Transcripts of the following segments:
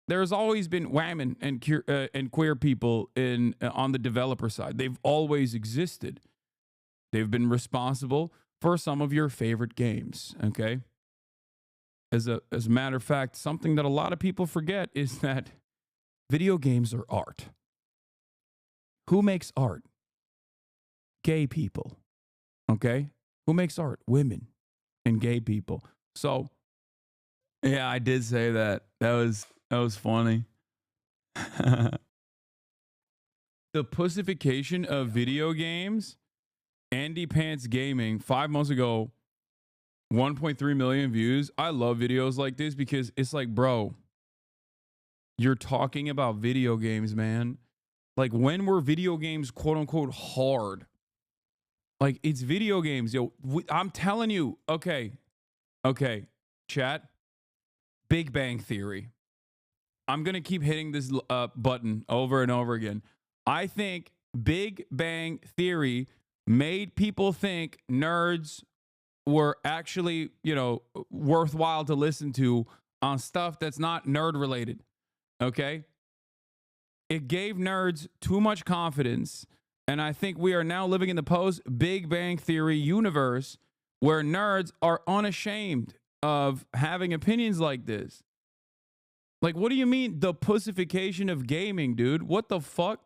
There's always been women and queer people in on the developer side. They've always existed. They've been responsible for some of your favorite games. Okay. As a matter of fact, something that a lot of people forget is that video games are art. Who makes art? Gay people. Okay. Who makes art? Women and gay people. So yeah, I did say that. That was funny. The pussification of video games. Andy Pants Gaming 5 months ago, 1.3 million views. I love videos like this because it's like, bro, you're talking about video games, man. Like, when were video games quote unquote hard? Like, it's video games, yo. I'm telling you. Okay, chat. Big Bang Theory. I'm gonna keep hitting this button over and over again. I think Big Bang Theory made people think nerds were actually, worthwhile to listen to on stuff that's not nerd related. Okay? It gave nerds too much confidence. And I think we are now living in the post Big Bang Theory universe where nerds are unashamed of having opinions like this. Like, what do you mean the pussification of gaming, dude? What the fuck?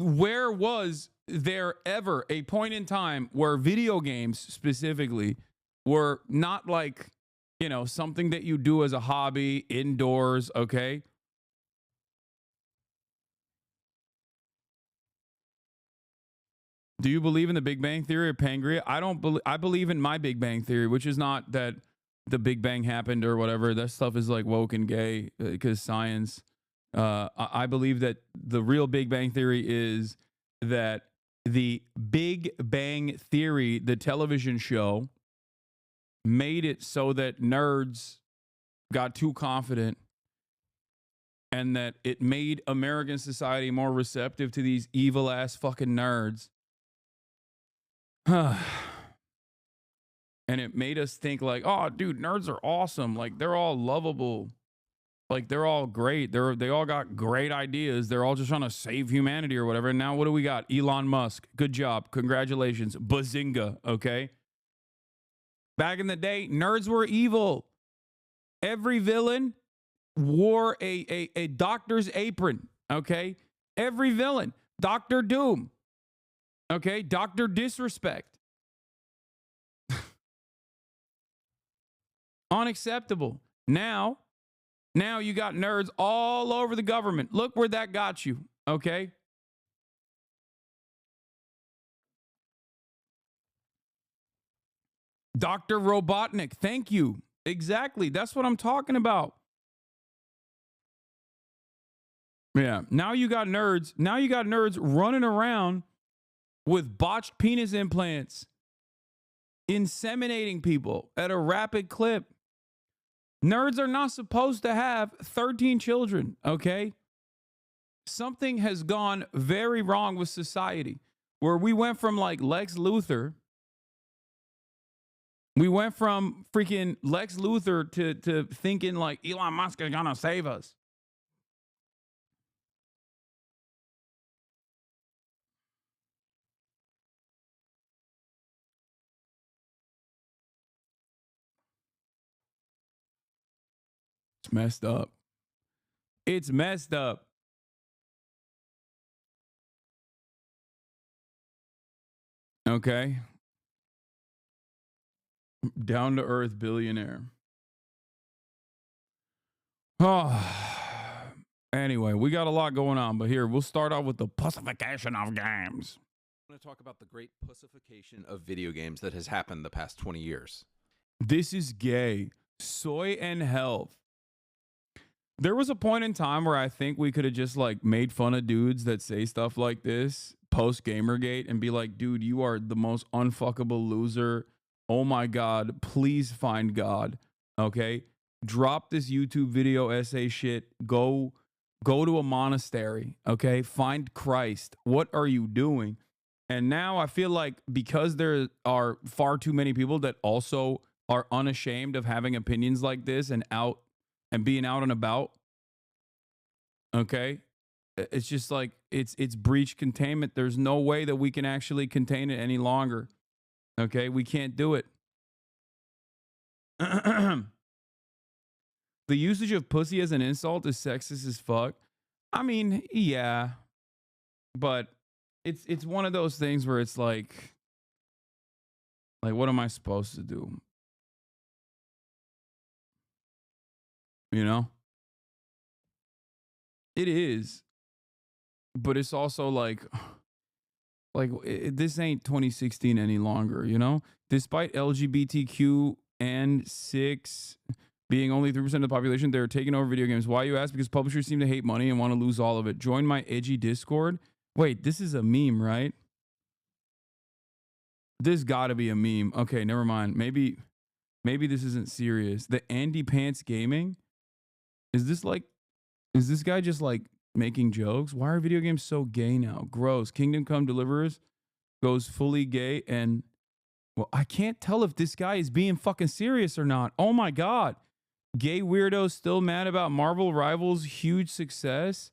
Where was there ever a point in time where video games specifically were not like, something that you do as a hobby indoors, okay? Do you believe in the Big Bang Theory or Pangria? I believe in my Big Bang Theory, which is not that the Big Bang happened or whatever. That stuff is like woke and gay because science. I believe that the real Big Bang Theory is that the Big Bang Theory, the television show, made it so that nerds got too confident and that it made American society more receptive to these evil ass fucking nerds. And it made us think like, oh, dude, nerds are awesome. Like, they're all lovable. Like, they're all great. They all got great ideas. They're all just trying to save humanity or whatever. And now what do we got? Elon Musk. Good job. Congratulations. Bazinga. Okay. Back in the day, nerds were evil. Every villain wore a doctor's apron. Okay. Every villain. Dr. Doom. Okay. Dr. Disrespect. Unacceptable. Now you got nerds all over the government. Look where that got you, okay? Dr. Robotnik, thank you. Exactly. That's what I'm talking about. Yeah. Now you got nerds. Now you got nerds running around with botched penis implants, inseminating people at a rapid clip. Nerds are not supposed to have 13 children, okay? Something has gone very wrong with society where we went from like Lex Luthor. We went from freaking Lex Luthor to thinking like Elon Musk is gonna save us. It's messed up. It's messed up. Okay. Down to earth billionaire. Oh. Anyway, we got a lot going on, but here, we'll start off with the pussification of games. I'm going to talk about the great pussification of video games that has happened the past 20 years. This is gay. Soy and health. There was a point in time where I think we could have just like made fun of dudes that say stuff like this post Gamergate and be like, dude, you are the most unfuckable loser. Oh my God, please find God. Okay. Drop this YouTube video essay shit. Go to a monastery. Okay. Find Christ. What are you doing? And now I feel like because there are far too many people that also are unashamed of having opinions like this and out and being out and about. Okay. It's just like it's breach containment. There's no way that we can actually contain it any longer. Okay, we can't do it. The usage of pussy as an insult is sexist as fuck. I mean, yeah, but it's one of those things where it's like what am I supposed to do? You know? It is, but it's also like this ain't 2016 any longer, you know? Despite LGBTQ and 6 being only 3% of the population, they're taking over video games. Why, you ask? Because publishers seem to hate money and want to lose all of it. Join my edgy Discord. Wait, this is a meme, right? This gotta be a meme. Okay, never mind. Maybe this isn't serious. The Andy Pants Gaming? Is this guy just like making jokes? Why are video games so gay now? Gross. Kingdom Come Deliverers goes fully gay, and well, I can't tell if this guy is being fucking serious or not. Oh my God. Gay weirdos still mad about Marvel Rivals' huge success?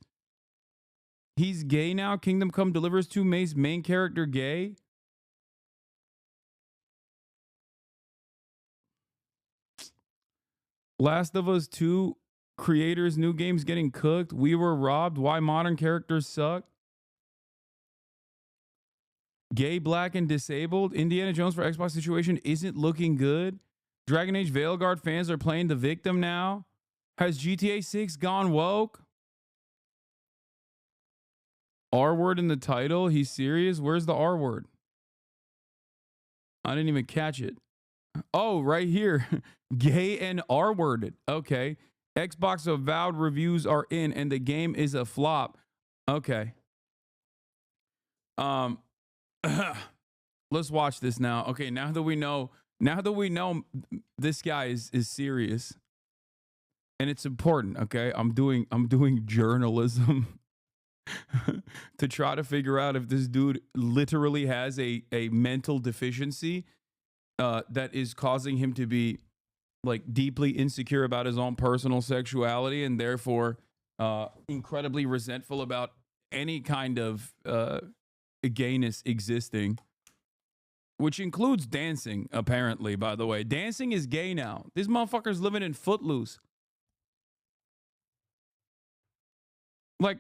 He's gay now? Kingdom Come Deliverers 2 makes main character gay? Last of Us 2 creators' new games getting cooked. We were robbed. Why modern characters suck. Gay, black, and disabled. Indiana Jones for Xbox situation isn't looking good. Dragon Age Veilguard fans are playing the victim now. Has GTA 6 gone woke? R word in the title? He's serious? Where's the R word? I didn't even catch it. Oh, right here. Gay and R worded. Okay. Xbox avowed reviews are in and the game is a flop. Okay. Let's watch this now. Okay, now that we know this guy is serious and it's important, okay? I'm doing journalism to try to figure out if this dude literally has a mental deficiency that is causing him to be like deeply insecure about his own personal sexuality and therefore incredibly resentful about any kind of gayness existing, which includes dancing, apparently, by the way. Dancing is gay now. This motherfucker's living in Footloose. Like,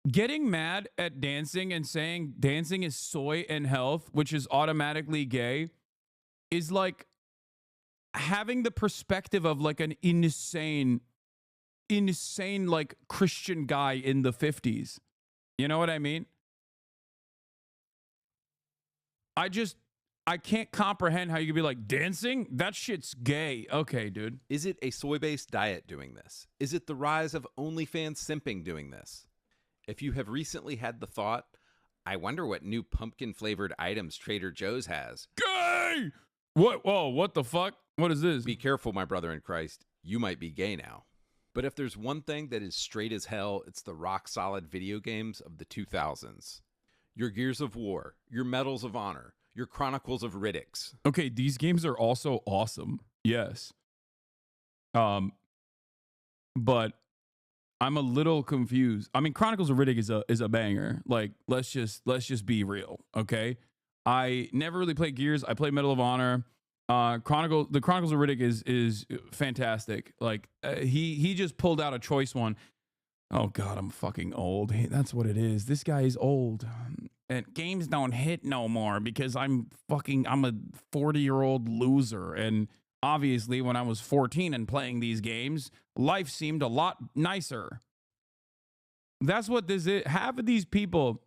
getting mad at dancing and saying dancing is soy and health, which is automatically gay, is like having the perspective of like an insane like Christian guy in the 50s. You know what I mean? I can't comprehend how you could be like, dancing? That shit's gay. Okay, dude. Is it a soy-based diet doing this? Is it the rise of OnlyFans simping doing this? If you have recently had the thought, I wonder what new pumpkin-flavored items Trader Joe's has. Gay! What? Whoa, what the fuck? What is this? Be careful, my brother in Christ. You might be gay now. But if there's one thing that is straight as hell, it's the rock-solid video games of the 2000s. Your Gears of War, your Medals of Honor, your Chronicles of Riddicks. Okay, these games are also awesome. Yes. But I'm a little confused. I mean, Chronicles of Riddick is a banger. Like, let's just be real, okay? I never really played Gears. I played Medal of Honor. The Chronicles of Riddick is fantastic. Like, he just pulled out a choice one. Oh God, I'm fucking old. Hey, that's what it is. This guy is old. And games don't hit no more because I'm a 40-year-old loser. And obviously, when I was 14 and playing these games, life seemed a lot nicer. That's what this is. Half of these people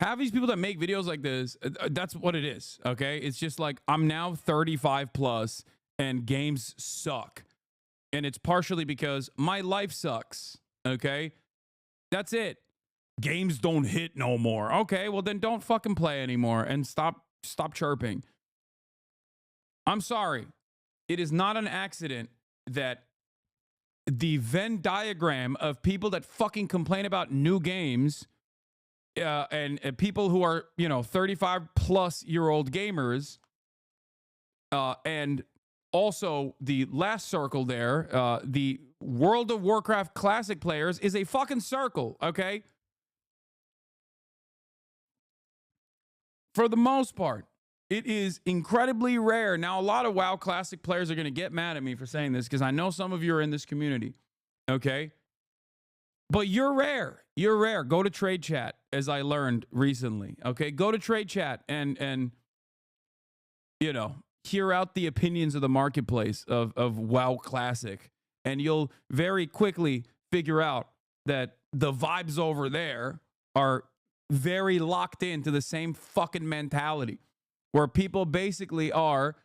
that make videos like this, that's what it is, okay? It's just like, I'm now 35 plus and games suck. And it's partially because my life sucks, okay? That's it. Games don't hit no more. Okay, well then don't fucking play anymore and stop chirping. I'm sorry. It is not an accident that the Venn diagram of people that fucking complain about new games and people who are, 35 plus year old gamers and Also, the last circle there, the World of Warcraft Classic players is a fucking circle, okay? For the most part, it is incredibly rare. Now, a lot of WoW Classic players are going to get mad at me for saying this because I know some of you are in this community, okay? But you're rare. You're rare. Go to Trade Chat, as I learned recently, okay? Go to Trade Chat and you know, hear out the opinions of the marketplace of WoW Classic, and you'll very quickly figure out that the vibes over there are very locked into the same fucking mentality where people basically are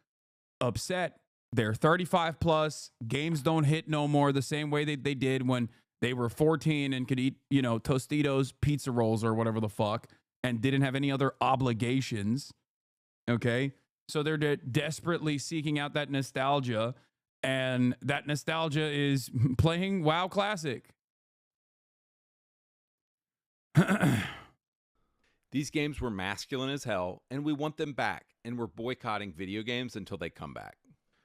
upset. They're 35 plus. Games don't hit no more the same way they did when they were 14 and could eat, you know, Tostitos, pizza rolls, or whatever the fuck, and didn't have any other obligations. Okay. So they're desperately seeking out that nostalgia, and that nostalgia is playing WoW Classic. These games were masculine as hell, and we want them back, and we're boycotting video games until they come back.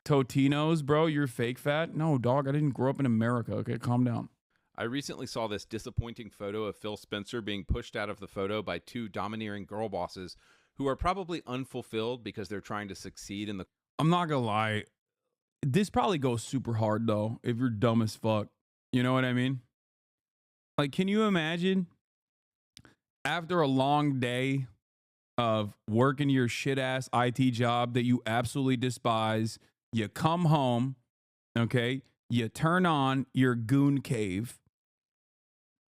Totinos, bro, you're fake fat? No, dog, I didn't grow up in America. Okay, calm down. I recently saw this disappointing photo of Phil Spencer being pushed out of the photo by two domineering girl bosses who are probably unfulfilled because they're trying to succeed in the... I'm not gonna lie. This probably goes super hard, though, if you're dumb as fuck. You know what I mean? Like, can you imagine after a long day of working your shit-ass IT job that you absolutely despise, you come home, okay? You turn on your goon cave.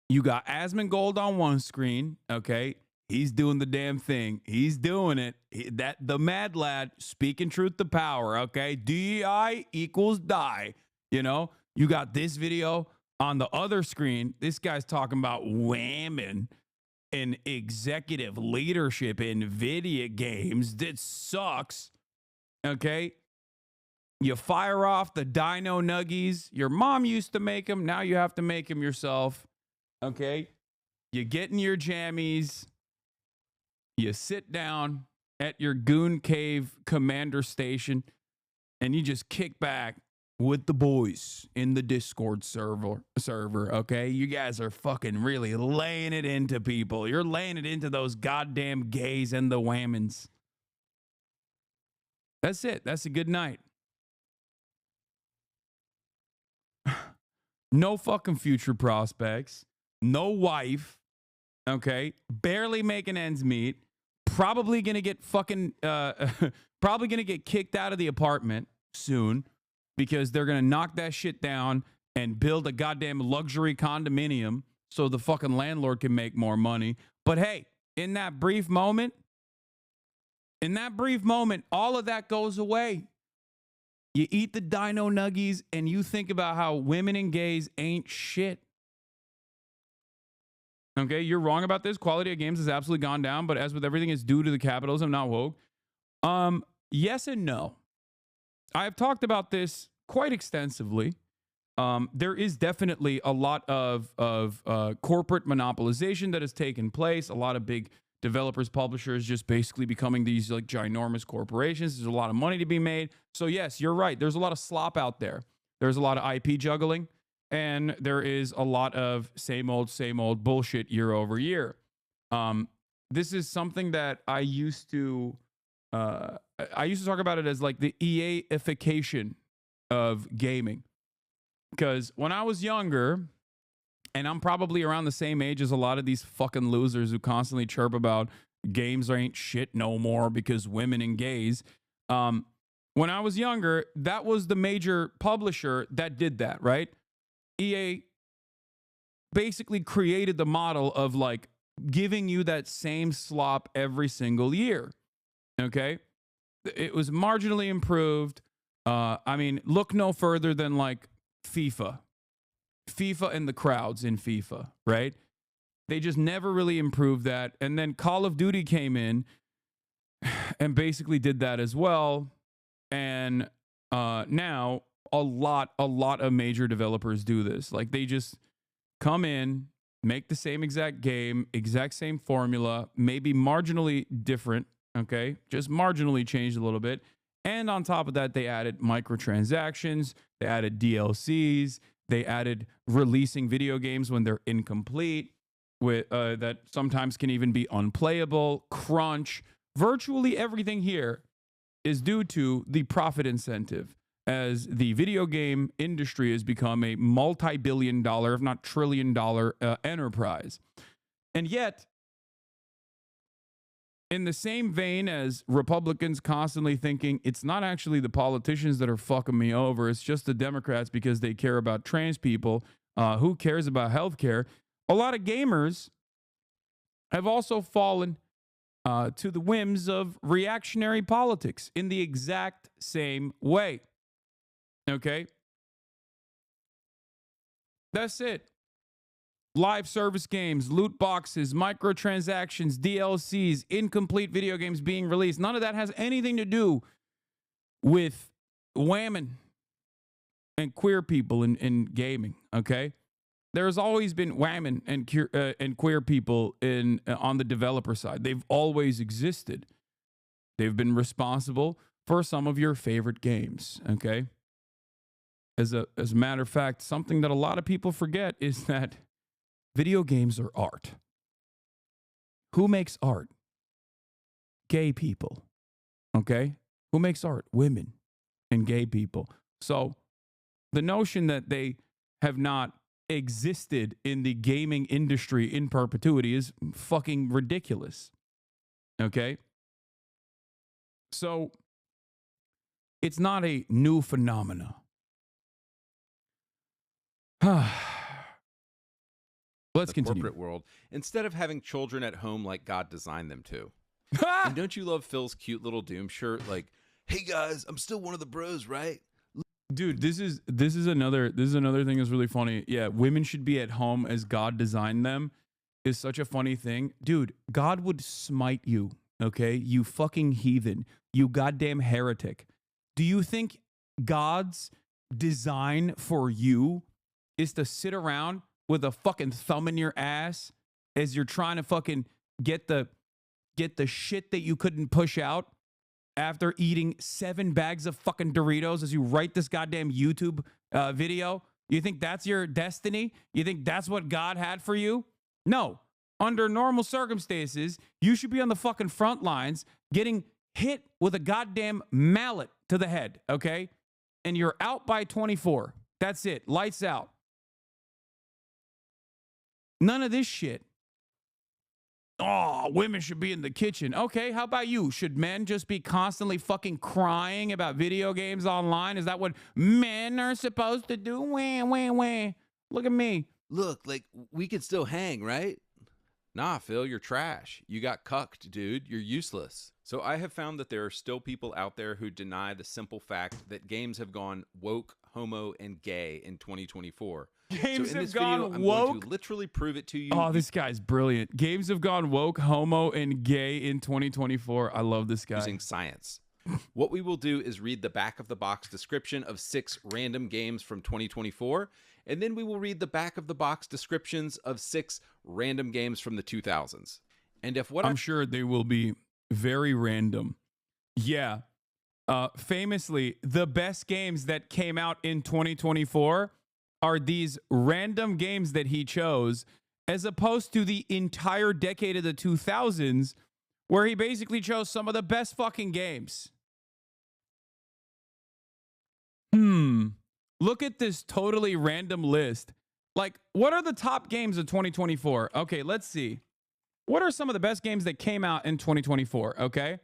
You got Asmongold on one screen, okay? He's doing the damn thing. He's doing it. The mad lad speaking truth to power, okay? DEI equals die. You know, you got this video on the other screen. This guy's talking about women and executive leadership in video games. That sucks, okay? You fire off the dino nuggies. Your mom used to make them. Now you have to make them yourself, okay? You get in your jammies. You sit down at your Goon Cave commander station and you just kick back with the boys in the Discord server, okay? You guys are fucking really laying it into people. You're laying it into those goddamn gays and the whammons. That's it. That's a good night. No fucking future prospects. No wife, okay? Barely making ends meet. Probably gonna get fucking probably gonna get kicked out of the apartment soon because they're gonna knock that shit down and build a goddamn luxury condominium so the fucking landlord can make more money. But hey, in that brief moment, all of that goes away. You eat the dino nuggies and you think about how women and gays ain't shit. Okay, you're wrong about this. Quality of games has absolutely gone down, but as with everything, it's due to the capitalism, not woke. Yes and no. I have talked about this quite extensively. There is definitely a lot of corporate monopolization that has taken place. A lot of big developers, publishers just basically becoming these like ginormous corporations. There's a lot of money to be made. So yes, you're right. There's a lot of slop out there. There's a lot of IP juggling. And there is a lot of same old bullshit year over year. This is something that I used to talk about it as like the EA-ification of gaming. Because when I was younger, and I'm probably around the same age as a lot of these fucking losers who constantly chirp about games ain't shit no more because women and gays. When I was younger, that was the major publisher that did that, right? EA basically created the model of like giving you that same slop every single year. Okay. It was marginally improved. I mean, look no further than like FIFA and the crowds in FIFA, right? They just never really improved that. And then Call of Duty came in and basically did that as well. And now a lot of major developers do this. Like they just come in, make the same exact game, exact same formula, maybe marginally different, okay? Just marginally changed a little bit. And on top of that, they added microtransactions, they added DLCs, they added releasing video games when they're incomplete, with that sometimes can even be unplayable, crunch. Virtually everything here is due to the profit incentive, as the video game industry has become a multi-billion dollar, if not trillion dollar enterprise. And yet, in the same vein as Republicans constantly thinking it's not actually the politicians that are fucking me over, it's just the Democrats because they care about trans people, who cares about healthcare? A lot of gamers have also fallen to the whims of reactionary politics in the exact same way. Okay? That's it. Live service games, loot boxes, microtransactions, DLCs, incomplete video games being released. None of that has anything to do with women and queer people in gaming, okay? There's always been women and queer people on the developer side. They've always existed. They've been responsible for some of your favorite games, okay? As a matter of fact, something that a lot of people forget is that video games are art. Who makes art? Gay people. Okay? Who makes art? Women and gay people. So the notion that they have not existed in the gaming industry in perpetuity is fucking ridiculous. Okay? So it's not a new phenomena. Let's continue. Corporate world, instead of having children at home like God designed them to. And don't you love Phil's cute little Doom shirt? Like, hey guys, I'm still one of the bros, right? Dude, this is another thing that's really funny. Yeah, women should be at home as God designed them is such a funny thing. Dude, God would smite you, okay? You fucking heathen. You goddamn heretic. Do you think God's design for you is to sit around with a fucking thumb in your ass as you're trying to fucking get the shit that you couldn't push out after eating 7 bags of fucking Doritos as you write this goddamn YouTube video? You think that's your destiny? You think that's what God had for you? No. Under normal circumstances, you should be on the fucking front lines getting hit with a goddamn mallet to the head, okay? And you're out by 24. That's it. Lights out. None of this shit. Oh, women should be in the kitchen. Okay, how about you? Should men just be constantly fucking crying about video games online? Is that what men are supposed to do? Wah, wah, wah. Look at me. Look, like, we could still hang, right? Nah, Phil, you're trash. You got cucked, dude. You're useless. So I have found that there are still people out there who deny the simple fact that games have gone woke, homo, and gay in 2024. Games so in have this gone video, I'm woke. going to literally prove it to you. Oh, this guy's brilliant. Games have gone woke, homo, and gay in 2024. I love this guy. Using science. What we will do is read the back of the box description of 6 random games from 2024, and then we will read the back of the box descriptions of 6 random games from the 2000s. And if what I'm sure they will be very random. Yeah. Famously, the best games that came out in 2024 are these random games that he chose, as opposed to the entire decade of the 2000s, where he basically chose some of the best fucking games. Look at this totally random list. Like, what are the top games of 2024? Okay, let's see. What are some of the best games that came out in 2024? Okay.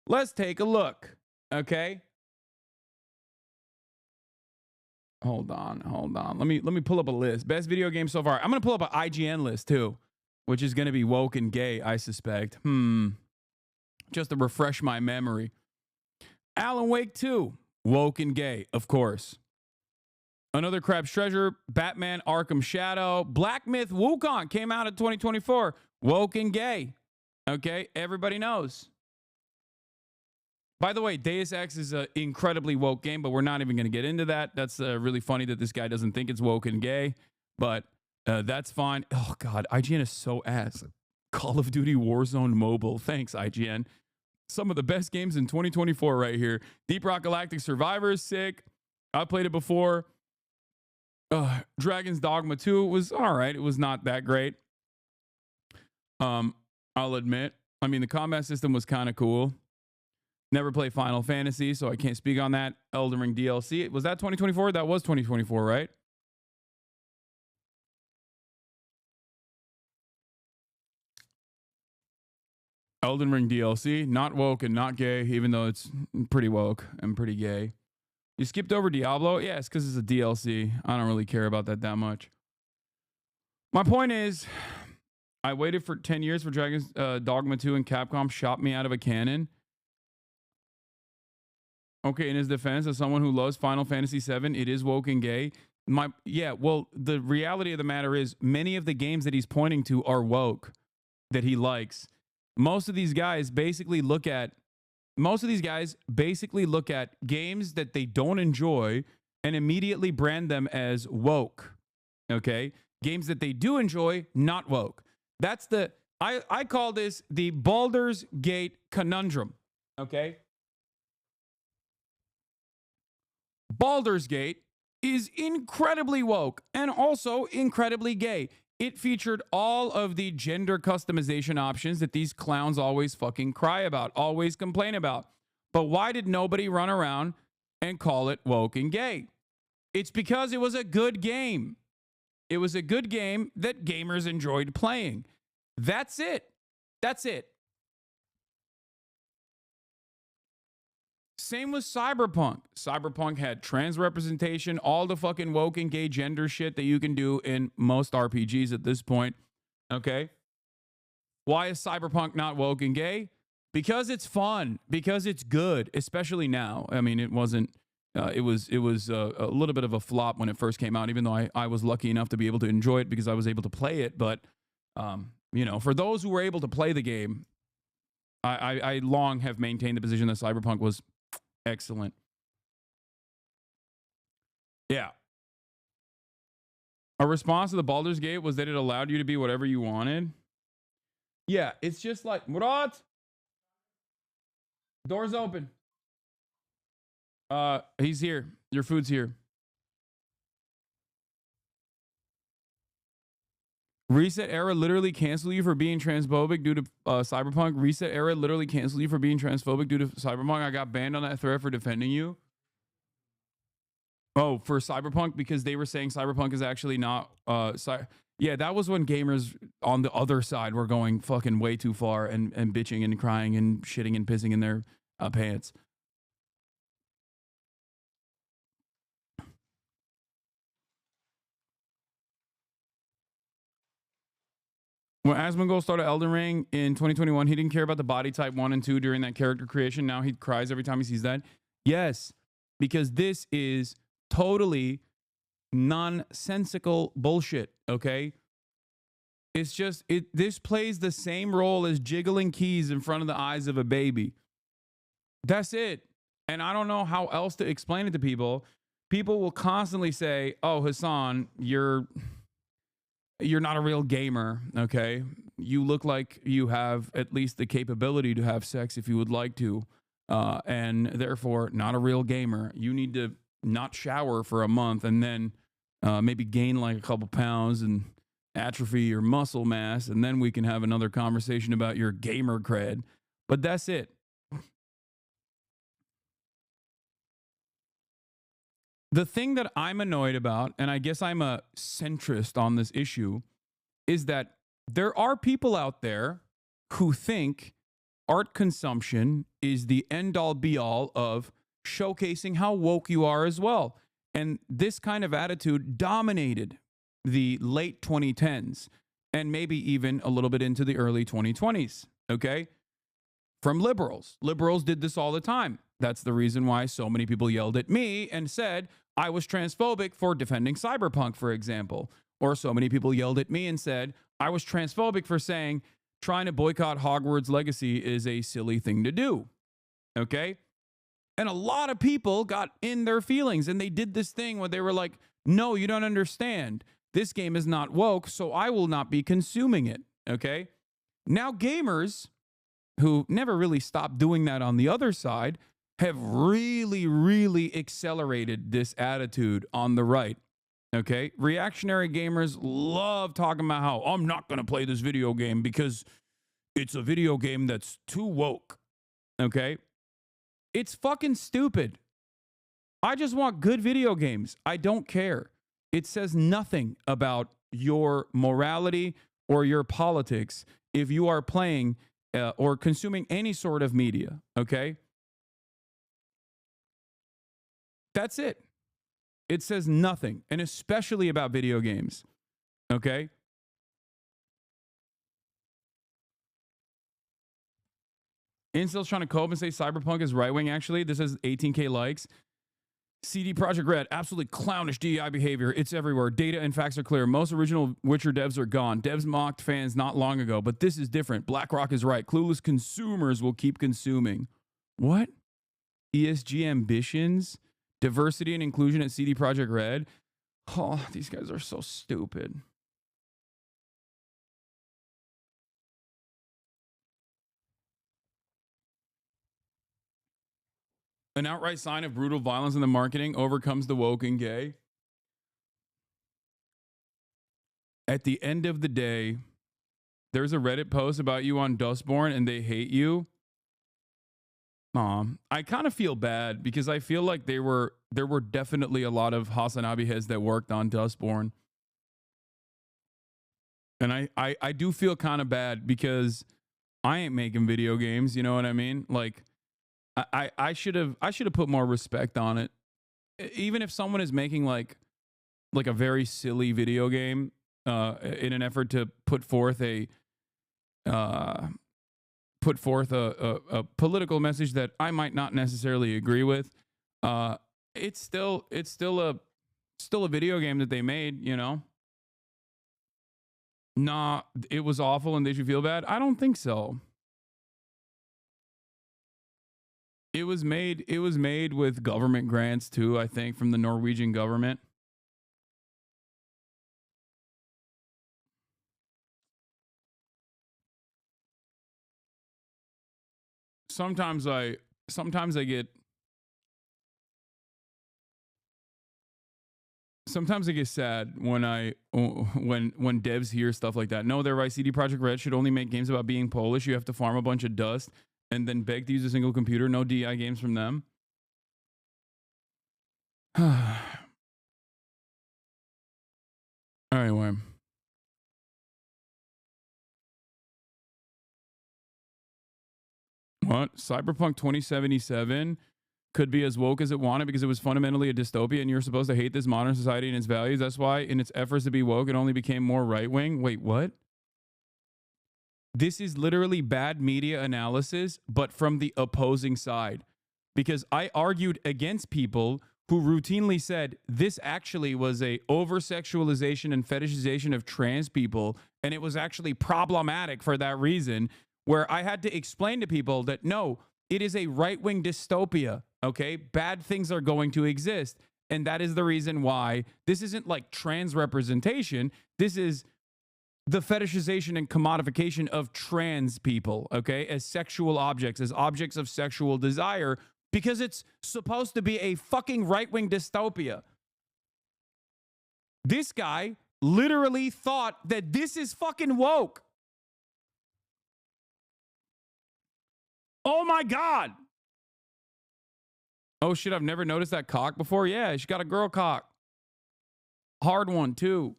Let's take a look. Okay. Hold on. Let me pull up a list. Best video game so far. I'm gonna pull up an IGN list too, which is gonna be woke and gay, I suspect. Just to refresh my memory. Alan Wake 2, woke and gay, of course. Another Crab's Treasure, Batman Arkham Shadow, Black Myth Wukong came out in 2024, woke and gay. Okay, everybody knows. By the way, Deus Ex is an incredibly woke game, but we're not even going to get into that. That's really funny that this guy doesn't think it's woke and gay, but that's fine. Oh, God, IGN is so ass. Call of Duty Warzone Mobile. Thanks, IGN. Some of the best games in 2024 right here. Deep Rock Galactic Survivor is sick. I played it before. Dragon's Dogma 2 was all right. It was not that great. I'll admit. I mean, the combat system was kind of cool. Never played Final Fantasy, so I can't speak on that. Elden Ring DLC. Was that 2024? That was 2024, right? Elden Ring DLC. Not woke and not gay, even though it's pretty woke and pretty gay. You skipped over Diablo? Yeah, it's because it's a DLC. I don't really care about that much. My point is, I waited for 10 years for Dragon's Dogma 2 and Capcom shot me out of a cannon. Okay, in his defense, as someone who loves Final Fantasy VII, it is woke and gay. Well, the reality of the matter is many of the games that he's pointing to are woke that he likes. Most of these guys basically look at games that they don't enjoy and immediately brand them as woke. Okay? Games that they do enjoy, not woke. That's I call this the Baldur's Gate conundrum. Okay? Baldur's Gate is incredibly woke and also incredibly gay. It featured all of the gender customization options that these clowns always fucking cry about, always complain about. But why did nobody run around and call it woke and gay? It's because it was a good game. It was a good game that gamers enjoyed playing. That's it. That's it. Same with Cyberpunk. Cyberpunk had trans representation, all the fucking woke and gay gender shit that you can do in most RPGs at this point. Okay? Why is Cyberpunk not woke and gay? Because it's fun. Because it's good, especially now. I mean, it wasn't. It was a little bit of a flop when it first came out, even though I was lucky enough to be able to enjoy it because I was able to play it. But, for those who were able to play the game, I long have maintained the position that Cyberpunk was excellent. Yeah. A response to the Baldur's Gate was that it allowed you to be whatever you wanted. Yeah, it's just like, Murat, door's open. He's here. Your food's here. Reset Era literally canceled you for being transphobic due to Cyberpunk. Reset Era literally canceled you for being transphobic due to Cyberpunk. I got banned on that thread for defending you. Oh, for Cyberpunk, because they were saying Cyberpunk is actually not. Yeah, that was when gamers on the other side were going fucking way too far and bitching and crying and shitting and pissing in their pants. When Asmongold started Elden Ring in 2021, he didn't care about the body type 1 and 2 during that character creation. Now he cries every time he sees that. Yes, because this is totally nonsensical bullshit, okay? It's just, this plays the same role as jiggling keys in front of the eyes of a baby. That's it. And I don't know how else to explain it to people. People will constantly say, oh, Hasan, you're not a real gamer, okay? You look like you have at least the capability to have sex if you would like to, and therefore not a real gamer. You need to not shower for a month and then maybe gain like a couple pounds and atrophy your muscle mass, and then we can have another conversation about your gamer cred. But that's it. The thing that I'm annoyed about, and I guess I'm a centrist on this issue, is that there are people out there who think art consumption is the end-all be-all of showcasing how woke you are as well. And this kind of attitude dominated the late 2010s and maybe even a little bit into the early 2020s, okay? From liberals. Liberals did this all the time. That's the reason why so many people yelled at me and said I was transphobic for defending Cyberpunk, for example. Or so many people yelled at me and said I was transphobic for saying trying to boycott Hogwarts Legacy is a silly thing to do. Okay? And a lot of people got in their feelings and they did this thing where they were like, no, you don't understand. This game is not woke, so I will not be consuming it. Okay? Now gamers who never really stopped doing that on the other side, have really, really accelerated this attitude on the right. Okay. Reactionary gamers love talking about how I'm not going to play this video game because it's a video game that's too woke. Okay. It's fucking stupid. I just want good video games. I don't care. It says nothing about your morality or your politics if you are playing or consuming any sort of media. Okay. That's it. It says nothing, and especially about video games. Okay. Incel's trying to cope and say Cyberpunk is right wing, actually. This has 18K likes. CD Projekt Red, absolutely clownish DEI behavior. It's everywhere. Data and facts are clear. Most original Witcher devs are gone. Devs mocked fans not long ago, but this is different. BlackRock is right. Clueless consumers will keep consuming. What? ESG ambitions? Diversity and inclusion at CD Projekt Red? Oh, these guys are so stupid. An outright sign of brutal violence in the marketing overcomes the woke and gay. At the end of the day, there's a Reddit post about you on Dustborn and they hate you. I kind of feel bad because I feel like there were definitely a lot of HasanAbi heads that worked on Dustborn. And I do feel kind of bad because I ain't making video games, you know what I mean? Like I should have put more respect on it. Even if someone is making like a very silly video game in an effort to put forth a political message that I might not necessarily agree with, it's still a video game that they made, you know? Nah, it was awful and they should feel bad. I don't think so. It was made with government grants too, I think, from the Norwegian government. Sometimes I get sad when when devs hear stuff like that. No, they're right. CD Projekt Red should only make games about being Polish. You have to farm a bunch of dust and then beg to use a single computer. No DI games from them. Anyway. What? Cyberpunk 2077 could be as woke as it wanted because it was fundamentally a dystopia and you're supposed to hate this modern society and its values. That's why in its efforts to be woke, it only became more right-wing. Wait, what? This is literally bad media analysis, but from the opposing side. Because I argued against people who routinely said this actually was a over-sexualization and fetishization of trans people, and it was actually problematic for that reason, where I had to explain to people that no, it is a right-wing dystopia, okay? Bad things are going to exist, and that is the reason why this isn't like trans representation. This is the fetishization and commodification of trans people, okay, as sexual objects, as objects of sexual desire, because it's supposed to be a fucking right-wing dystopia. This guy literally thought that this is fucking woke. Oh my God. Oh shit, I've never noticed that cock before. Yeah, she got a girl cock. Hard one too.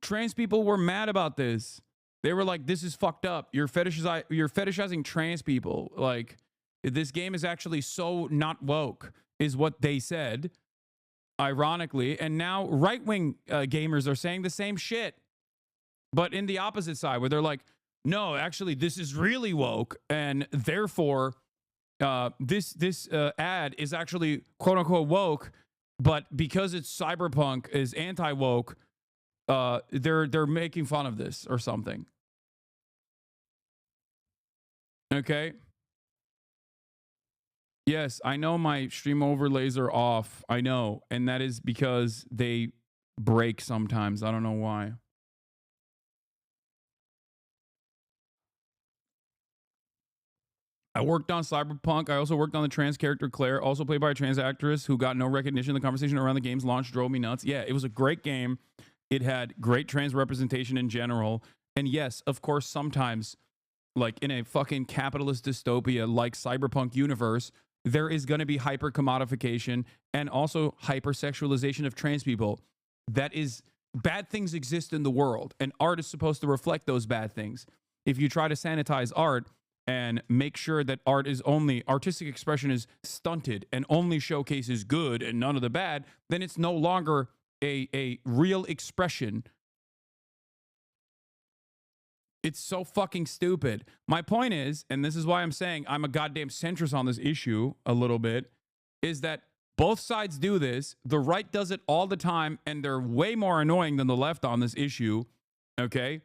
Trans people were mad about this. They were like, this is fucked up. You're fetishizing trans people. Like, this game is actually so not woke, is what they said, ironically. And now right-wing gamers are saying the same shit, but in the opposite side, where they're like, no, actually, this is really woke, and therefore, this ad is actually quote-unquote woke, but because it's cyberpunk is anti-woke, they're making fun of this or something. Okay. Yes, I know my stream overlays are off. I know, and that is because they break sometimes. I don't know why. I worked on Cyberpunk. I also worked on the trans character Claire, also played by a trans actress who got no recognition. The conversation around the game's launch drove me nuts. Yeah, it was a great game. It had great trans representation in general. And yes, of course, sometimes, like in a fucking capitalist dystopia like Cyberpunk universe, there is going to be hyper commodification and also hypersexualization of trans people. That is, bad things exist in the world, and art is supposed to reflect those bad things. If you try to sanitize art and make sure that artistic expression is stunted and only showcases good and none of the bad, then it's no longer a real expression. It's so fucking stupid. My point is, and this is why I'm saying I'm a goddamn centrist on this issue a little bit, is that both sides do this. The right does it all the time, and they're way more annoying than the left on this issue, okay?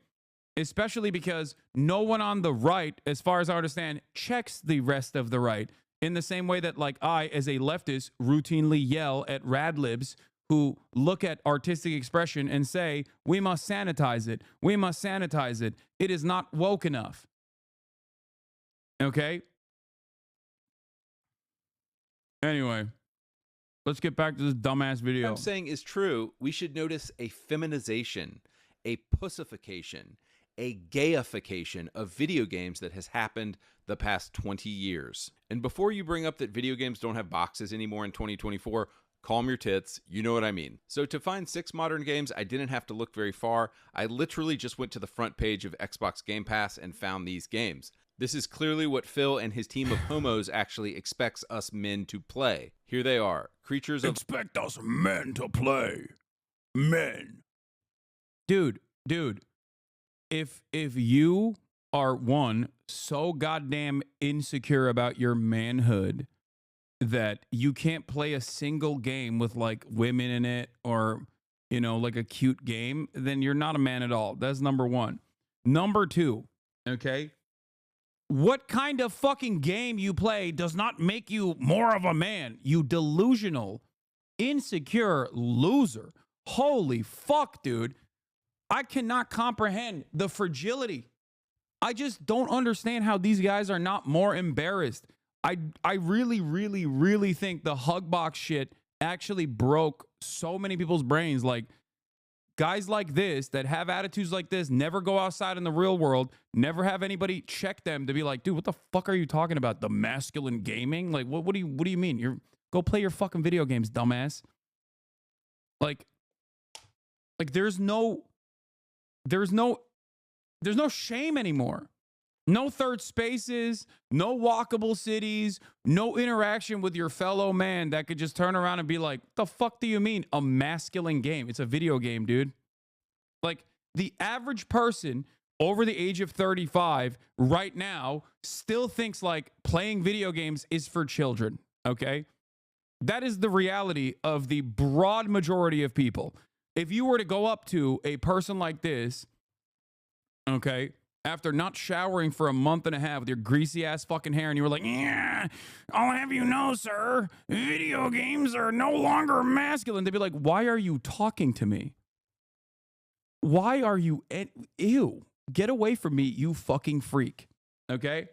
Especially because no one on the right, as far as I understand, checks the rest of the right. In the same way that, like, I, as a leftist, routinely yell at radlibs who look at artistic expression and say, we must sanitize it. We must sanitize it. It is not woke enough. Okay? Anyway, let's get back to this dumbass video. What I'm saying is true. We should notice a feminization, a pussification, a gayification of video games that has happened the past 20 years. And before you bring up that video games don't have boxes anymore in 2024, calm your tits, you know what I mean. So to find 6 modern games, I didn't have to look very far. I literally just went to the front page of Xbox Game Pass and found these games. This is clearly what Phil and his team of homos actually expects us men to play. Here they are. Creatures of... Expect us men to play. Men. Dude. If you are, one, so goddamn insecure about your manhood that you can't play a single game with, like, women in it or, you know, like a cute game, then you're not a man at all. That's number one. Number two, okay? What kind of fucking game you play does not make you more of a man, you delusional, insecure loser. Holy fuck, dude. I cannot comprehend the fragility. I just don't understand how these guys are not more embarrassed. I really think the hug box shit actually broke so many people's brains. Like, guys like this that have attitudes like this never go outside in the real world, never have anybody check them to be like, dude, what the fuck are you talking about? The masculine gaming? Like, what do you mean? Go play your fucking video games, dumbass. Like there's no shame anymore. No third spaces, no walkable cities, no interaction with your fellow man that could just turn around and be like, the fuck do you mean a masculine game? It's a video game, dude. Like, the average person over the age of 35 right now still thinks like playing video games is for children, okay? That is the reality of the broad majority of people. If you were to go up to a person like this, okay, after not showering for a month and a half with your greasy ass fucking hair, and you were like, yeah, I'll have you know, sir, video games are no longer masculine. They'd be like, why are you talking to me? Why are you, ew, get away from me, you fucking freak, okay?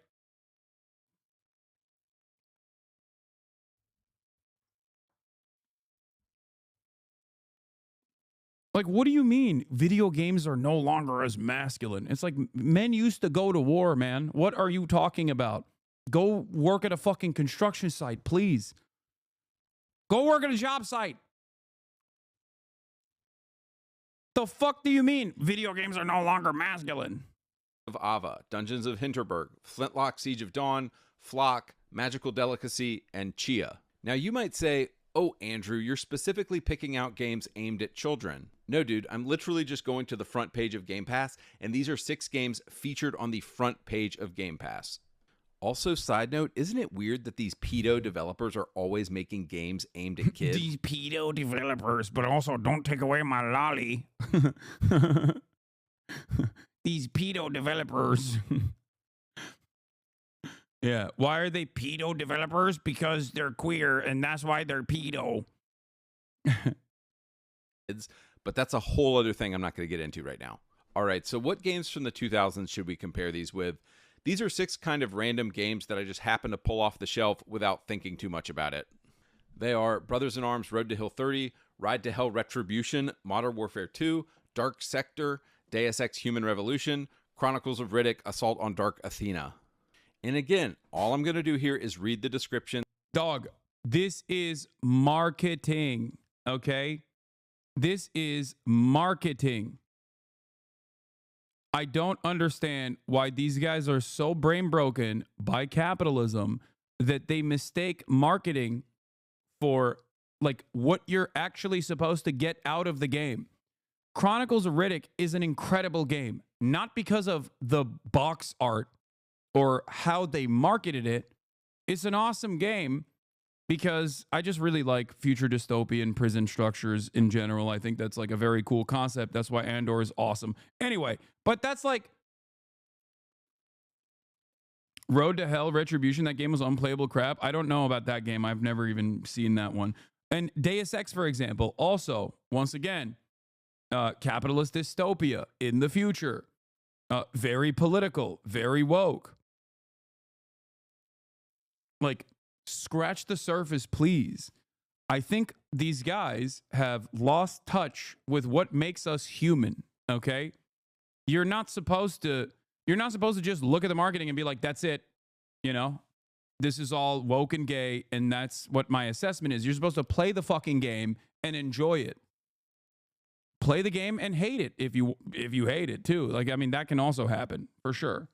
Like, what do you mean video games are no longer as masculine? It's like men used to go to war, man. What are you talking about? Go work at a fucking construction site, please. Go work at a job site. The fuck do you mean video games are no longer masculine? Of Ava, Dungeons of Hinterberg, Flintlock Siege of Dawn, Flock, Magical Delicacy, and Chia. Now you might say, oh, Andrew, you're specifically picking out games aimed at children. No, dude, I'm literally just going to the front page of Game Pass, and these are 6 games featured on the front page of Game Pass. Also, side note, isn't it weird that these pedo developers are always making games aimed at kids? These pedo developers, but also don't take away my lolly. These pedo developers. Yeah. Why are they pedo developers? Because they're queer, and that's why they're pedo. But that's a whole other thing I'm not going to get into right now. All right, so what games from the 2000s should we compare these with? These are 6 kind of random games that I just happened to pull off the shelf without thinking too much about it. They are Brothers in Arms Road to Hill 30, Ride to Hell Retribution, Modern Warfare 2, Dark Sector, Deus Ex Human Revolution, Chronicles of Riddick, Assault on Dark Athena. And again, all I'm going to do here is read the description. Dog, this is marketing, okay? This is marketing. I don't understand why these guys are so brain broken by capitalism that they mistake marketing for like what you're actually supposed to get out of the game. Chronicles of Riddick is an incredible game, not because of the box art or how they marketed it. It's an awesome game because I just really like future dystopian prison structures in general. I think that's like a very cool concept. That's why Andor is awesome. Anyway, but that's like Road to Hell Retribution. That game was unplayable crap. I don't know about that game. I've never even seen that one. And Deus Ex, for example, also, once again, capitalist dystopia in the future. Very political, very woke. Like, scratch the surface, please. I think these guys have lost touch with what makes us human, okay? You're not supposed to just look at the marketing and be like, that's it, you know? This is all woke and gay, and that's what my assessment is. You're supposed to play the fucking game and enjoy it. Play the game and hate it if you hate it too. Like, I mean, that can also happen for sure.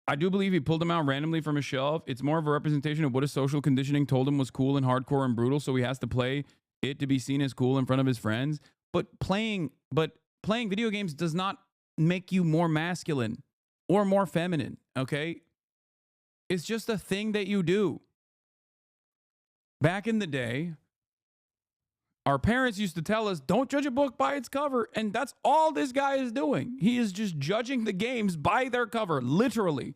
I do believe he pulled him out randomly from a shelf. It's more of a representation of what his social conditioning told him was cool and hardcore and brutal, so he has to play it to be seen as cool in front of his friends. But playing video games does not make you more masculine or more feminine, okay? It's just a thing that you do. Back in the day, our parents used to tell us, don't judge a book by its cover. And that's all this guy is doing. He is just judging the games by their cover, literally.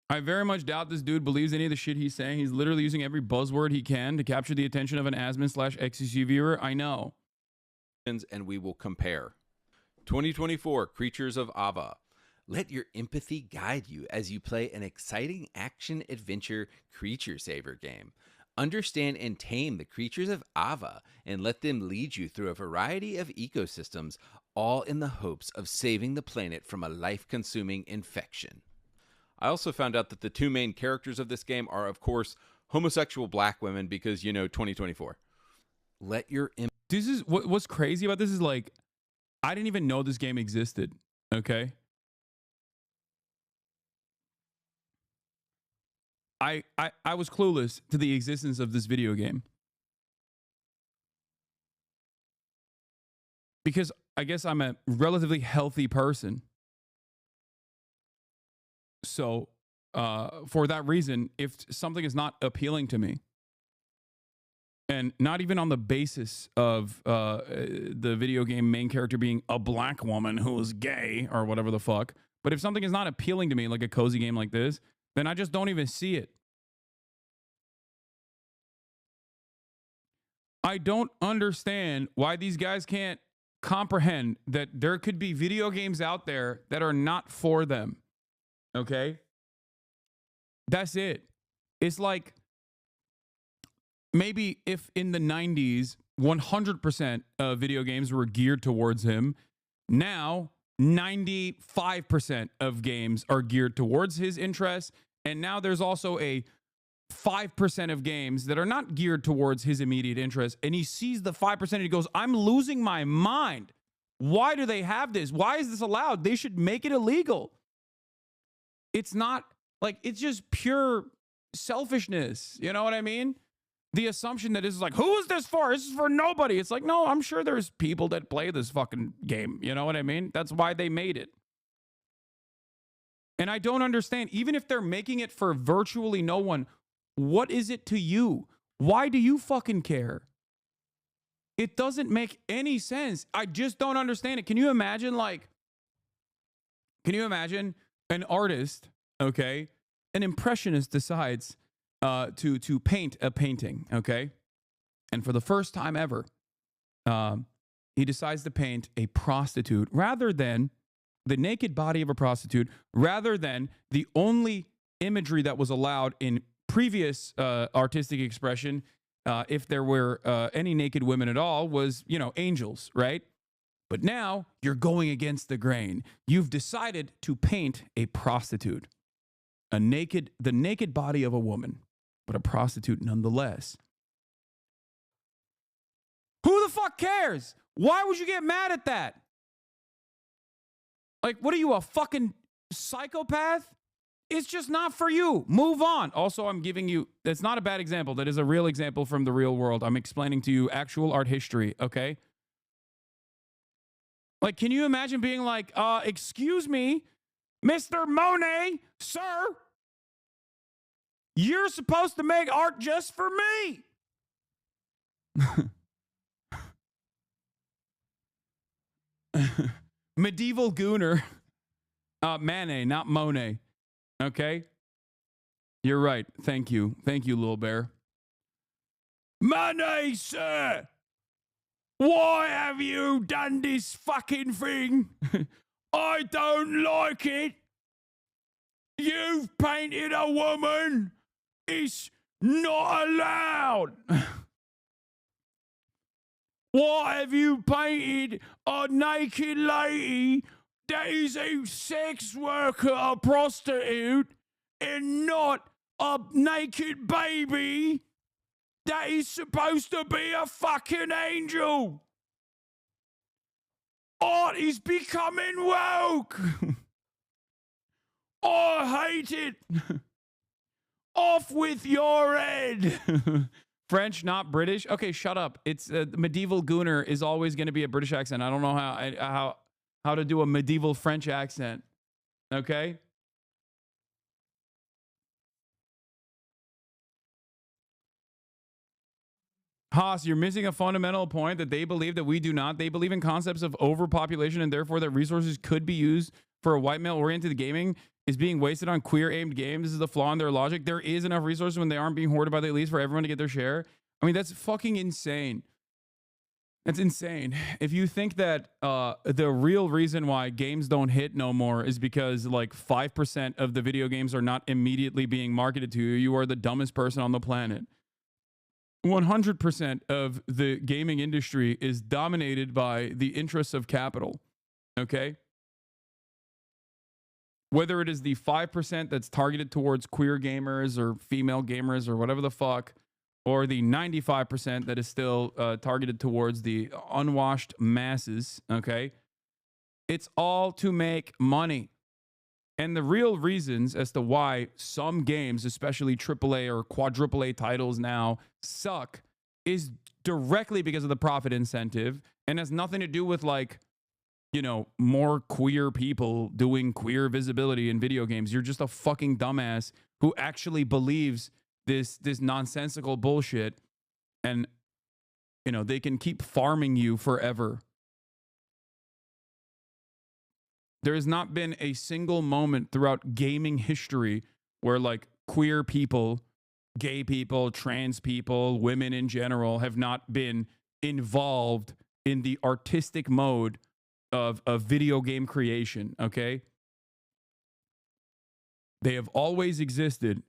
I very much doubt this dude believes any of the shit he's saying. He's literally using every buzzword he can to capture the attention of an Asmin/XCC viewer. I know. And we will compare. 2024 Creatures of Ava. Let your empathy guide you as you play an exciting action-adventure creature saver game. Understand and tame the creatures of Ava and let them lead you through a variety of ecosystems, all in the hopes of saving the planet from a life-consuming infection. I also found out that the 2 main characters of this game are, of course, homosexual black women because, 2024. Let your... This is... What's crazy about this is, like, I didn't even know this game existed, okay? I was clueless to the existence of this video game. Because I guess I'm a relatively healthy person. So, for that reason, if something is not appealing to me, and not even on the basis of the video game main character being a black woman who is gay or whatever the fuck, but if something is not appealing to me, like a cozy game like this, then I just don't even see it. I don't understand why these guys can't comprehend that there could be video games out there that are not for them. Okay? That's it. It's like maybe if in the 90s, 100% of video games were geared towards him, now 95% of games are geared towards his interests. And now there's also a 5% of games that are not geared towards his immediate interests. And he sees the 5% and he goes, I'm losing my mind. Why do they have this? Why is this allowed? They should make it illegal. It's not like, it's just pure selfishness. You know what I mean? The assumption that this is like, who is this for? This is for nobody. It's like, no, I'm sure there's people that play this fucking game. You know what I mean? That's why they made it. And I don't understand, even if they're making it for virtually no one, what is it to you? Why do you fucking care? It doesn't make any sense. I just don't understand it. Can you imagine an artist, okay, an impressionist decides to paint a painting, okay? And for the first time ever, he decides to paint a prostitute rather than the naked body of a prostitute, rather than the only imagery that was allowed in previous artistic expression, if there were any naked women at all, was, angels, right? But now you're going against the grain. You've decided to paint a prostitute, the naked body of a woman, but a prostitute nonetheless. Who the fuck cares? Why would you get mad at that? Like, what are you, a fucking psychopath? It's just not for you. Move on. Also, I'm giving you, that's not a bad example. That is a real example from the real world. I'm explaining to you actual art history, okay? Like, can you imagine being like, excuse me, Mr. Monet, sir, you're supposed to make art just for me. Medieval Gooner. Manet, not Monet. Okay? You're right. Thank you. Thank you, little bear. Manet, sir! Why have you done this fucking thing? I don't like it. You've painted a woman. It's not allowed. Why have you painted a naked lady that is a sex worker, a prostitute, and not a naked baby that is supposed to be a fucking angel? Art is becoming woke. I hate it. Off with your head. French, not British. Okay, shut up. It's medieval gooner is always going to be a British accent. I don't know how to do a medieval French accent. Okay? Haas, you're missing a fundamental point that they believe that we do not. They believe in concepts of overpopulation and therefore that resources could be used for a white male-oriented gaming is being wasted on queer-aimed games. This is the flaw in their logic. There is enough resources when they aren't being hoarded by the elites for everyone to get their share. I mean, that's fucking insane. That's insane. If you think that the real reason why games don't hit no more is because like 5% of the video games are not immediately being marketed to you, you are the dumbest person on the planet. 100% of the gaming industry is dominated by the interests of capital. Okay? Whether it is the 5% that's targeted towards queer gamers or female gamers or whatever the fuck, or the 95% that is still targeted towards the unwashed masses, okay? It's all to make money. And the real reasons as to why some games, especially AAA or quadruple A titles now, suck is directly because of the profit incentive and has nothing to do with like, more queer people doing queer visibility in video games. You're just a fucking dumbass who actually believes this nonsensical bullshit, and they can keep farming you forever. There has not been a single moment throughout gaming history where like queer people, gay people, trans people, women in general have not been involved in the artistic mode of video game creation, okay? They have always existed.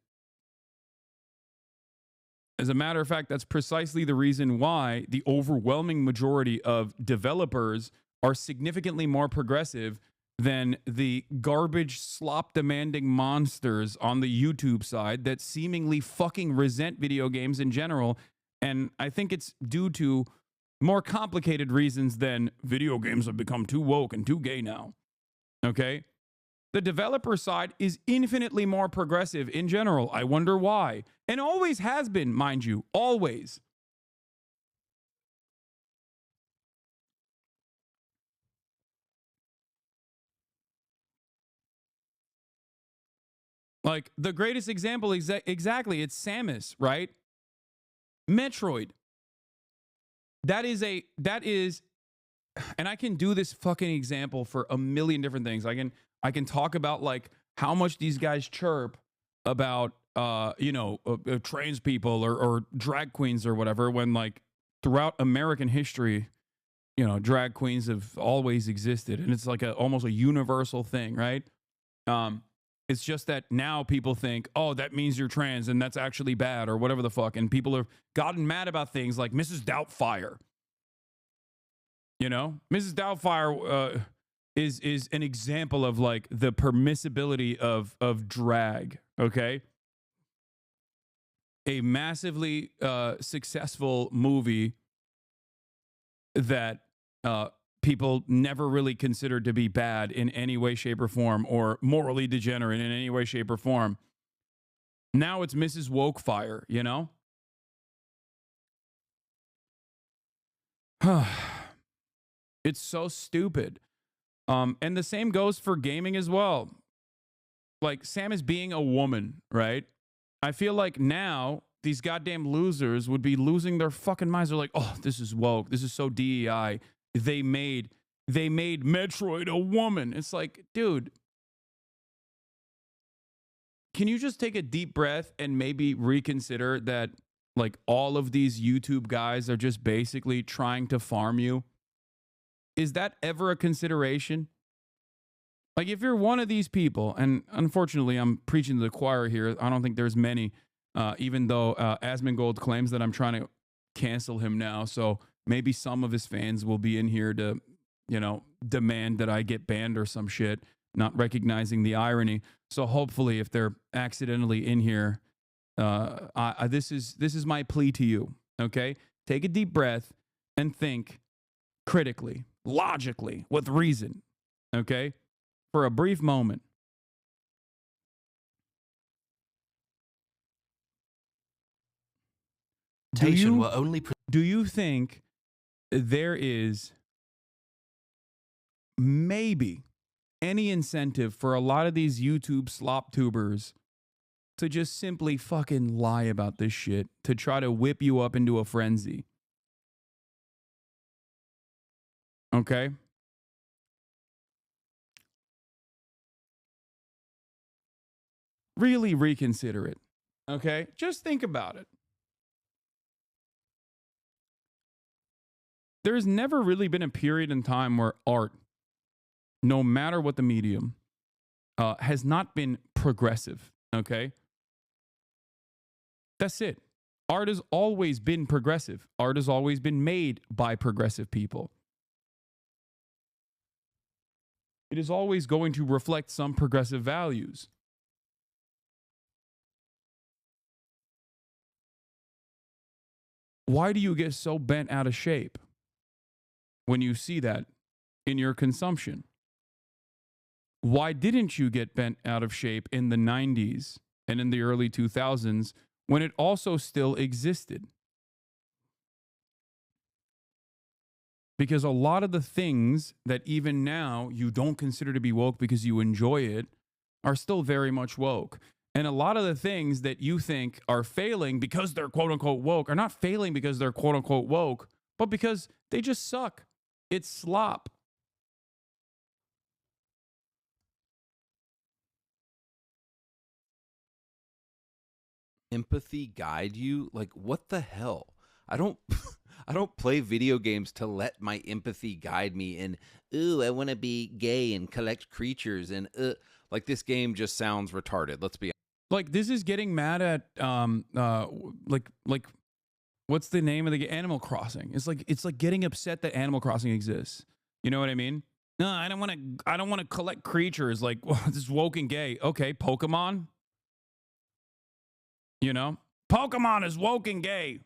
As a matter of fact, that's precisely the reason why the overwhelming majority of developers are significantly more progressive than the garbage slop demanding monsters on the YouTube side that seemingly fucking resent video games in general. And I think it's due to more complicated reasons than video games have become too woke and too gay now. Okay? The developer side is infinitely more progressive in general. I wonder why. And always has been, mind you. Always. Like, the greatest example, exactly, it's Samus, right? Metroid. That is, and I can do this fucking example for a million different things. I can talk about like how much these guys chirp about, trans people or drag queens or whatever, when like throughout American history, you know, drag queens have always existed, and it's like almost a universal thing, right? It's just that now people think, oh, that means you're trans and that's actually bad or whatever the fuck. And people have gotten mad about things like Mrs. Doubtfire. You know, Mrs. Doubtfire is an example of like the permissibility of drag. Okay, a massively successful movie that people never really considered to be bad in any way, shape, or form, or morally degenerate in any way, shape, or form. Now it's Mrs. Wokefire, you know? It's so stupid. And the same goes for gaming as well. Like, Sam is being a woman, right? I feel like now these goddamn losers would be losing their fucking minds. They're like, oh, this is woke. This is so DEI. They made Metroid a woman. It's like, dude, can you just take a deep breath and maybe reconsider that like all of these YouTube guys are just basically trying to farm you? Is that ever a consideration? Like, if you're one of these people, and unfortunately I'm preaching to the choir here, I don't think there's many, even though Asmongold claims that I'm trying to cancel him now. So maybe some of his fans will be in here to, you know, demand that I get banned or some shit, not recognizing the irony. So hopefully, if they're accidentally in here, this is my plea to you. Okay, take a deep breath and think critically, logically, with reason. Okay, for a brief moment. Do you think there is maybe any incentive for a lot of these YouTube slop tubers to just simply fucking lie about this shit, to try to whip you up into a frenzy? Okay? Really reconsider it. Okay? Just think about it. There's never really been a period in time where art, no matter what the medium, has not been progressive. Okay? That's it. Art has always been progressive. Art has always been made by progressive people. It is always going to reflect some progressive values. Why do you get so bent out of shape when you see that in your consumption? Why didn't you get bent out of shape in the 90s and in the early 2000s when it also still existed? Because a lot of the things that even now you don't consider to be woke because you enjoy it are still very much woke. And a lot of the things that you think are failing because they're quote unquote woke are not failing because they're quote unquote woke, but because they just suck. It's slop. Empathy guide you? Like, what the hell? I don't I don't play video games to let my empathy guide me in, ooh, I want to be gay and collect creatures and like, this game just sounds retarded. Let's be Like, this is getting mad at like what's the name of the Animal Crossing? It's like getting upset that Animal Crossing exists. You know what I mean? No, I don't want to collect creatures. Like, well, this is woke and gay. Okay, Pokemon. You know, Pokemon is woke and gay.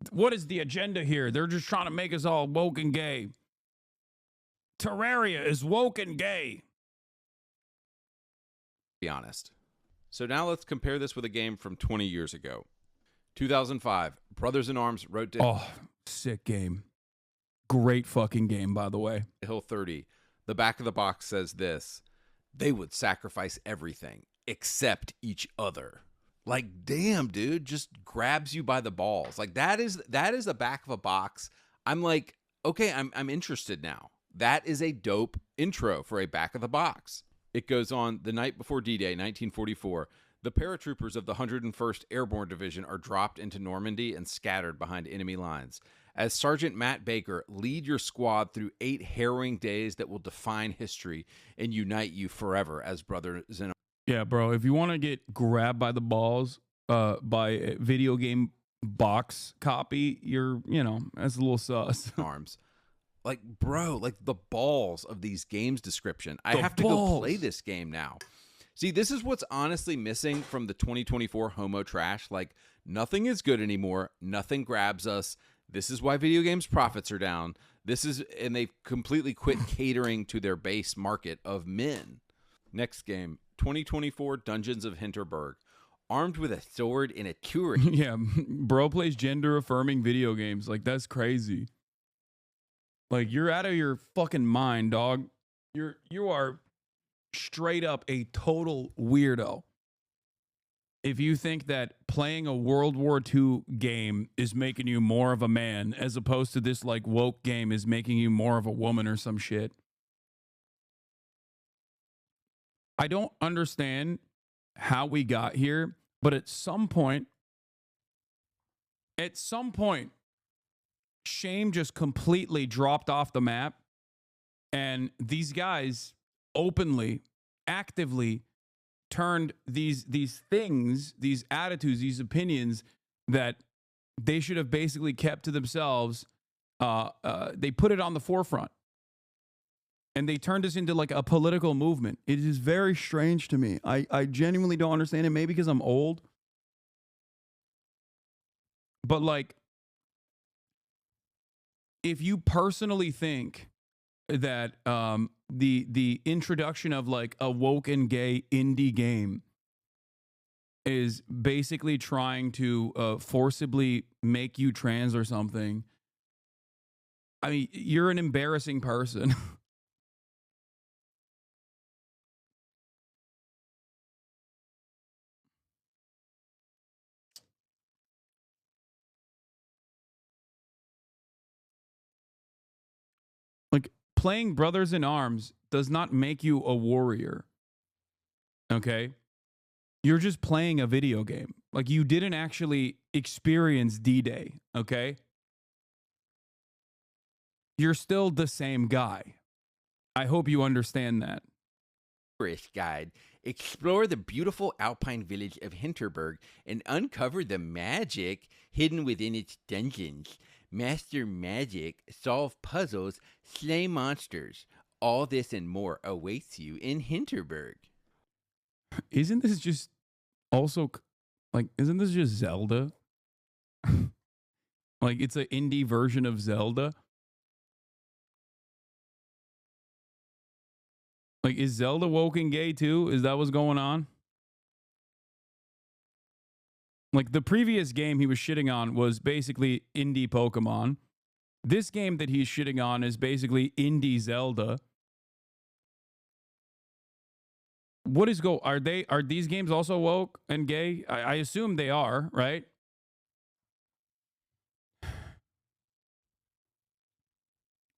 What is the agenda here? They're just trying to make us all woke and gay. Terraria is woke and gay. honest. So now let's compare this with a game from 20 years ago. 2005, Brothers in Arms wrote down. Oh, sick game. Great fucking game, by the way. Hill 30. The back of the box says this: they would sacrifice everything except each other. Like, damn, dude, just grabs you by the balls. Like, that is the back of a box. I'm like, okay, I'm interested now. That is a dope intro for a back of the box. It goes on: the night before D-Day, 1944, the paratroopers of the 101st Airborne Division are dropped into Normandy and scattered behind enemy lines. As Sergeant Matt Baker, lead your squad through 8 harrowing days that will define history and unite you forever as brothers in Yeah, bro. If you want to get grabbed by the balls by a video game box copy, that's a little sus. arms. Like, bro, like the balls of these games description. I The have to go play balls. this game now. See, this is what's honestly missing from the 2024 homo trash. Like, nothing is good anymore. Nothing grabs us. This is why video games profits are down. And they've completely quit catering to their base market of men. Next game, 2024 Dungeons of Hinterberg. Armed with a sword and a turret. Yeah, bro plays gender affirming video games. Like, that's crazy. Like, you're out of your fucking mind, dog. You are straight up a total weirdo if you think that playing a World War II game is making you more of a man as opposed to this like woke game is making you more of a woman or some shit. I don't understand how we got here, but at some point, shame just completely dropped off the map, and these guys openly, actively turned these things, these attitudes, these opinions that they should have basically kept to themselves. They put it on the forefront, and they turned this into like a political movement. It is very strange to me. I genuinely don't understand it. Maybe because I'm old, but like, if you personally think that the introduction of like a woke and gay indie game is basically trying to forcibly make you trans or something, I mean, you're an embarrassing person. Like, playing Brothers in Arms does not make you a warrior. Okay? You're just playing a video game. Like, you didn't actually experience D-Day, okay? You're still the same guy. I hope you understand that. Tourist guide. Explore the beautiful alpine village of Hinterberg and uncover the magic hidden within its dungeons. Master magic, solve puzzles, slay monsters. All this and more awaits you in Hinterberg. Isn't this just also like, isn't this just Zelda? Like, it's an indie version of Zelda. Like, is Zelda woke and gay too? Is that what's going on? Like, the previous game he was shitting on was basically indie Pokemon. This game that he's shitting on is basically indie Zelda. What is are these games also woke and gay? I assume they are, right?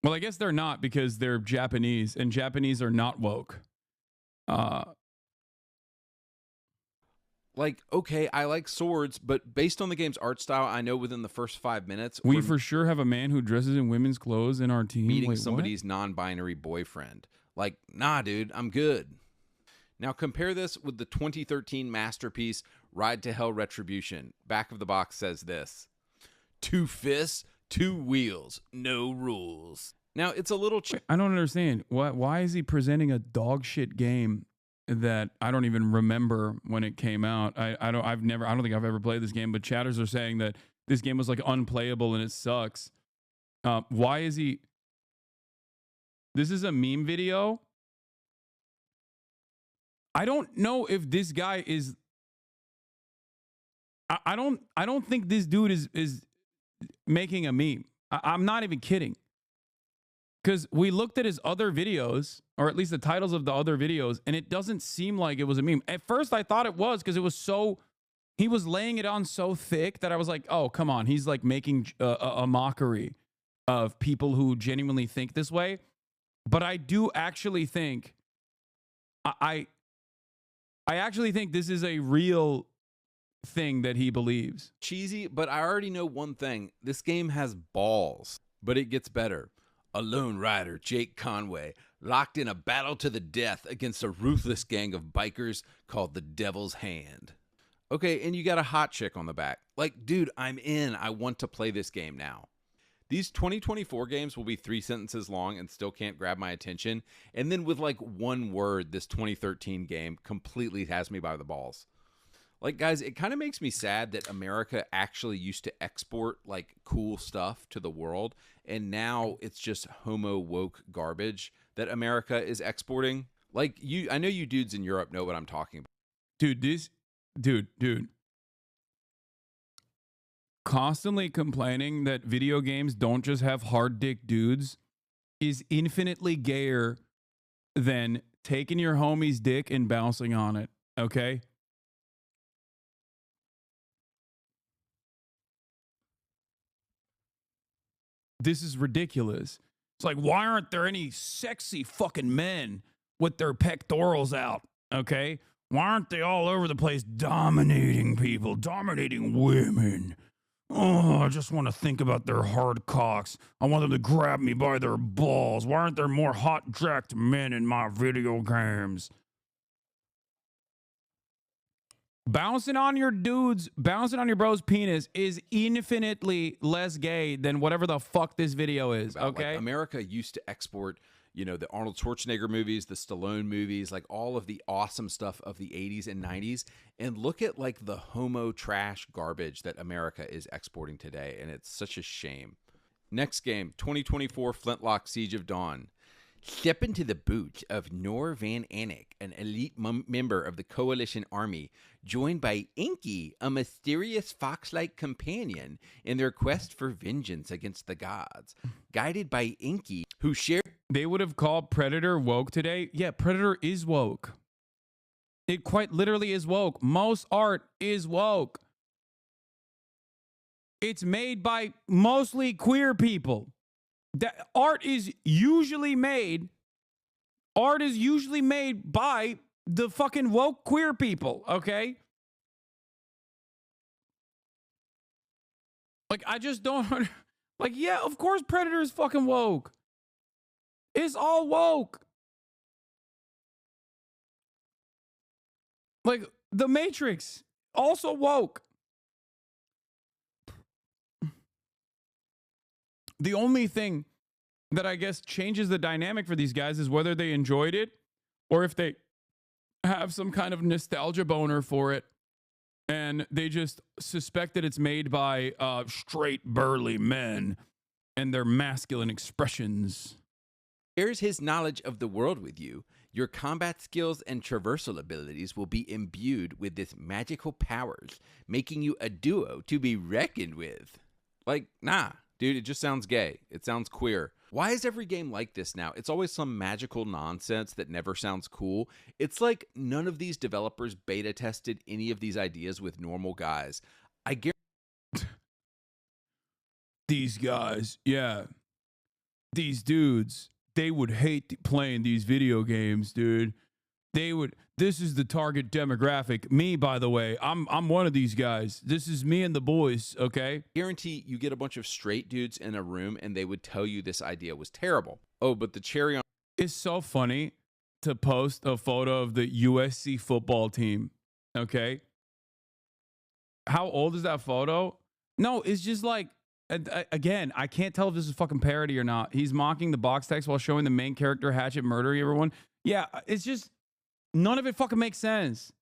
Well, I guess they're not because they're Japanese, and Japanese are not woke. Like, okay, I like swords, but based on the game's art style, I know within the first 5 minutes, we for sure have a man who dresses in women's clothes in our team. meeting Wait, somebody's non-binary boyfriend. Like, nah, dude, I'm good. Now compare this with the 2013 masterpiece, Ride to Hell Retribution. Back of the box says this: 2 fists, 2 wheels, no rules. Now, it's a little... I don't understand. Why is he presenting a dog shit game that I don't even remember when it came out? I don't think I've ever played this game, but chatters are saying that this game was like unplayable and it sucks. Why is he... This is a meme video. I don't know if this guy is... I don't think this dude is making a meme. I'm not even kidding. Because we looked at his other videos, or at least the titles of the other videos, and it doesn't seem like it was a meme. At first, I thought it was because it was so... He was laying it on so thick that I was like, oh, come on. He's like making a mockery of people who genuinely think this way. But I do actually think... I actually think this is a real thing that he believes. Cheesy, but I already know one thing. This game has balls, but it gets better. A lone rider, Jake Conway, locked in a battle to the death against a ruthless gang of bikers called the Devil's Hand. Okay, and you got a hot chick on the back. Like, dude, I'm in. I want to play this game now. These 2024 games will be 3 sentences long and still can't grab my attention. And then with like one word, this 2013 game completely has me by the balls. Like, guys, it kind of makes me sad that America actually used to export like cool stuff to the world. And now it's just homo woke garbage that America is exporting. Like, I know you dudes in Europe know what I'm talking about. Dude. Constantly complaining that video games don't just have hard dick dudes is infinitely gayer than taking your homie's dick and bouncing on it, okay? This is ridiculous. It's like, why aren't there any sexy fucking men with their pectorals out, okay? Why aren't they all over the place dominating people, dominating women? Oh, I just want to think about their hard cocks. I want them to grab me by their balls. Why aren't there more hot jacked men in my video games? Bouncing on your bro's penis is infinitely less gay than whatever the fuck this video is, okay? Like, America used to export, you know, the Arnold Schwarzenegger movies, the Stallone movies, like all of the awesome stuff of the 80s and 90s. And look at like the homo trash garbage that America is exporting today. And it's such a shame. Next game, 2024 Flintlock Siege of Dawn. Step into the boots of Nor Van Anik, an elite member of the Coalition Army, joined by Inky, a mysterious fox-like companion, in their quest for vengeance against the gods. Guided by Inky, who shared... They would have called Predator woke today. Yeah, Predator is woke. It quite literally is woke. Most art is woke. It's made by mostly queer people. That art is usually made by the fucking woke queer people, okay? Like, I just don't... Like, yeah, of course Predator is fucking woke. It's all woke. Like, The Matrix, also woke. The only thing that I guess changes the dynamic for these guys is whether they enjoyed it or if they have some kind of nostalgia boner for it and they just suspect that it's made by straight burly men and their masculine expressions. Shares his knowledge of the world with you. Your combat skills and traversal abilities will be imbued with this magical powers, making you a duo to be reckoned with. Like, nah, dude, it just sounds gay. It sounds queer. Why is every game like this now? It's always some magical nonsense that never sounds cool. It's like none of these developers beta tested any of these ideas with normal guys. I guarantee these guys, yeah. These dudes, they would hate playing these video games, dude. This is the target demographic. Me, by the way, I'm one of these guys. This is me and the boys, okay? Guarantee you get a bunch of straight dudes in a room and they would tell you this idea was terrible. Oh, but the cherry on... It's so funny to post a photo of the USC football team, okay? How old is that photo? No, it's just like, again, I can't tell if this is fucking parody or not. He's mocking the box text while showing the main character Hatchet murdering everyone. Yeah, it's just... None of it fucking makes sense.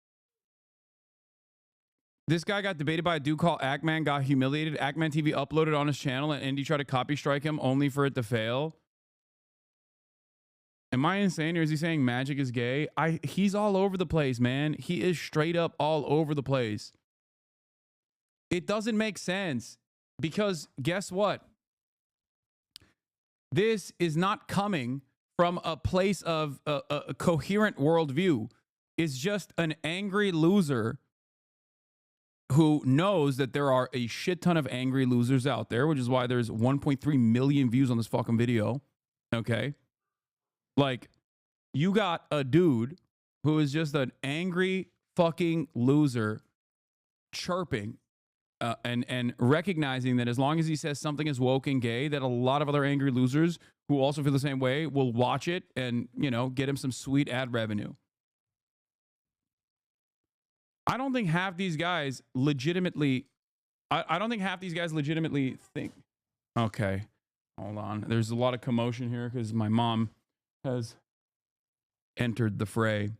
This guy got debated by a dude called Ackman, got humiliated. Ackman TV uploaded on his channel and Indy tried to copy strike him only for it to fail. Am I insane or is he saying magic is gay? He's all over the place, man. He is straight up all over the place. It doesn't make sense because guess what? This is not coming from a place of a coherent worldview. Is just an angry loser who knows that there are a shit ton of angry losers out there, which is why there's 1.3 million views on this fucking video. Okay? Like, you got a dude who is just an angry fucking loser chirping and recognizing that as long as he says something is woke and gay, that a lot of other angry losers who also feel the same way will watch it and, you know, get him some sweet ad revenue. I don't think half these guys legitimately, I don't think half these guys legitimately think, okay, hold on. There's a lot of commotion here because my mom has entered the fray.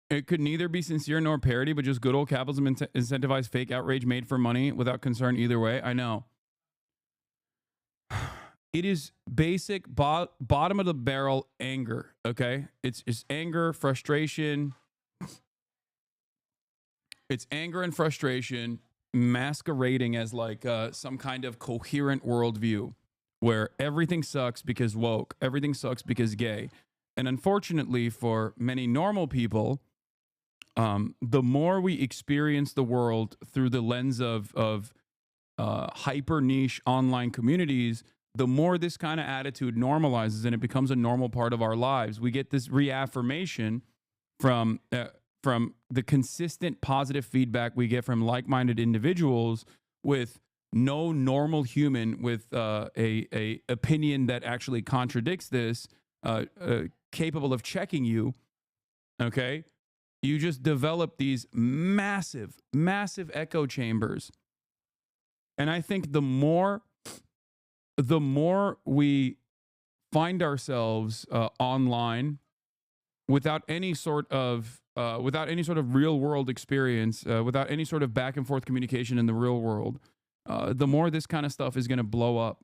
It could neither be sincere nor parody, but just good old capitalism incentivized fake outrage made for money without concern either way. I know. It is basic bottom of the barrel anger, okay? It's anger, frustration. It's anger and frustration masquerading as like some kind of coherent worldview where everything sucks because woke, everything sucks because gay. And unfortunately for many normal people, the more we experience the world through the lens of hyper niche online communities, the more this kind of attitude normalizes and it becomes a normal part of our lives. We get this reaffirmation from the consistent positive feedback we get from like-minded individuals with no normal human with a opinion that actually contradicts this, capable of checking you. Okay. You just develop these massive, massive echo chambers. And I think the more we find ourselves online without any sort of real world experience, without any sort of back and forth communication in the real world, the more this kind of stuff is going to blow up.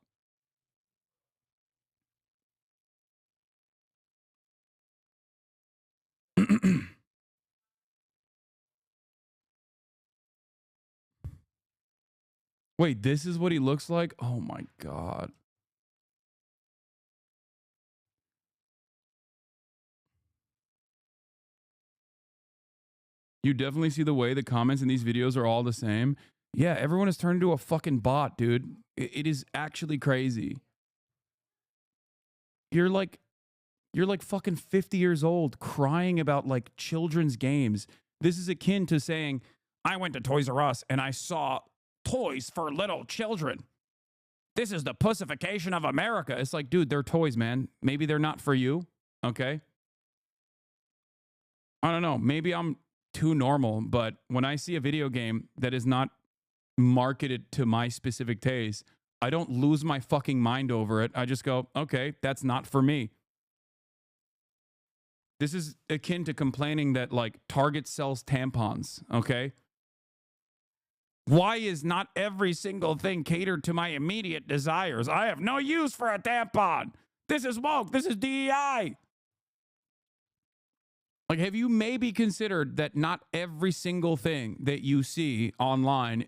Wait, this is what he looks like? Oh my God. You definitely see the way the comments in these videos are all the same. Yeah, everyone has turned into a fucking bot, dude. It is actually crazy. You're like fucking 50 years old crying about like children's games. This is akin to saying, I went to Toys R Us and I saw toys for little children. This is the pussification of America. It's like, dude, they're toys, man. Maybe they're not for you. Okay. I don't know. Maybe I'm too normal, but when I see a video game that is not marketed to my specific taste, I don't lose my fucking mind over it. I just go, okay, that's not for me. This is akin to complaining that like Target sells tampons. Okay. Why is not every single thing catered to my immediate desires? I have no use for a tampon. This is woke. This is DEI. Like, have you maybe considered that not every single thing that you see online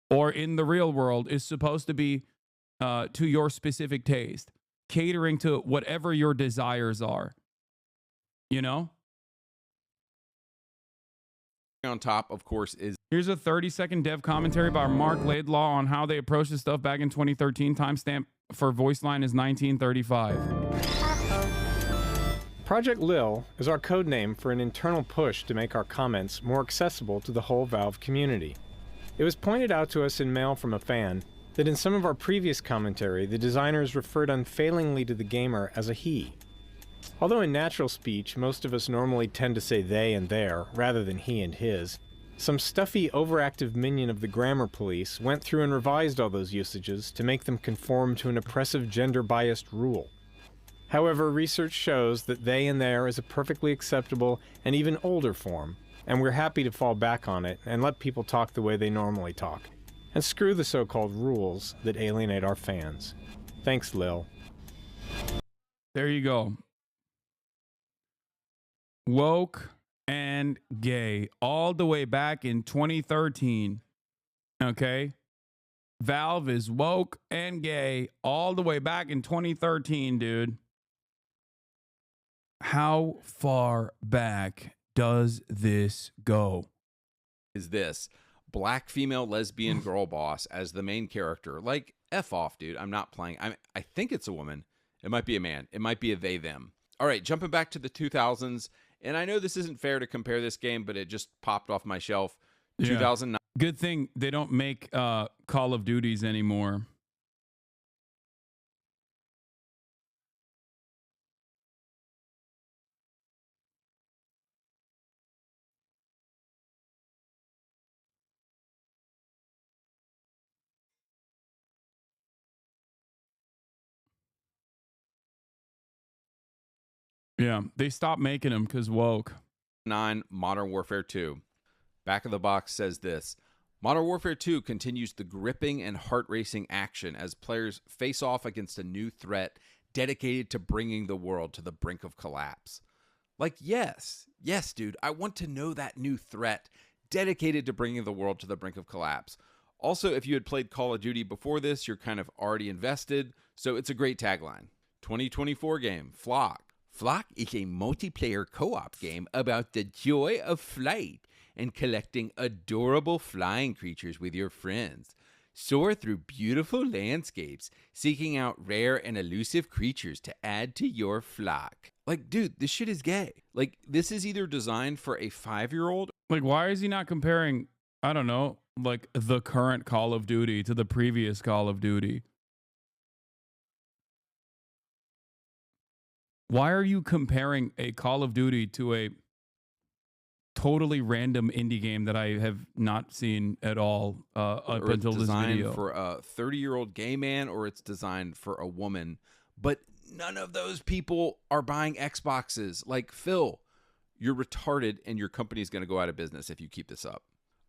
or in the real world is supposed to be to your specific taste, catering to whatever your desires are? You know? On top, of course, is... Here's a 30-second dev commentary by Mark Laidlaw on how they approached this stuff back in 2013. Timestamp for voice line is 1935. Project Lil is our code name for an internal push to make our comments more accessible to the whole Valve community. It was pointed out to us in mail from a fan that in some of our previous commentary, the designers referred unfailingly to the gamer as a he. Although in natural speech, most of us normally tend to say they and their, rather than he and his, some stuffy, overactive minion of the grammar police went through and revised all those usages to make them conform to an oppressive gender-biased rule. However, research shows that they and their is a perfectly acceptable and even older form, and we're happy to fall back on it and let people talk the way they normally talk, and screw the so-called rules that alienate our fans. Thanks, Lil. There you go. Woke and gay all the way back in 2013. Okay? Valve is woke and gay all the way back in 2013, dude. How far back does this go? Is this black female lesbian girl boss as the main character? Like, F off, dude. I'm not playing. I think it's a woman. It might be a man. It might be a they, them. All right, jumping back to the 2000s, And I know this isn't fair to compare this game, but it just popped off my shelf. Yeah. 2009. Good thing they don't make Call of Duties anymore. Yeah, they stopped making them because woke. 9 Modern Warfare 2. Back of the box says this. Modern Warfare 2 continues the gripping and heart-racing action as players face off against a new threat dedicated to bringing the world to the brink of collapse. Like, yes, dude, I want to know that new threat dedicated to bringing the world to the brink of collapse. Also, if you had played Call of Duty before this, you're kind of already invested, so it's a great tagline. 2024 game, Flock. Flock is a multiplayer co-op game about the joy of flight and collecting adorable flying creatures with your friends. Soar through beautiful landscapes, seeking out rare and elusive creatures to add to your flock. Like, dude, this shit is gay. Like, this is either designed for a 5-year-old. Like, why is he not comparing, I don't know, like the current Call of Duty to the previous Call of Duty? Why are you comparing a Call of Duty to a totally random indie game that I have not seen at all up until this video? Designed for a 30-year-old gay man, or it's designed for a woman, but none of those people are buying Xboxes. Like, Phil, you're retarded, and your company's going to go out of business if you keep this up.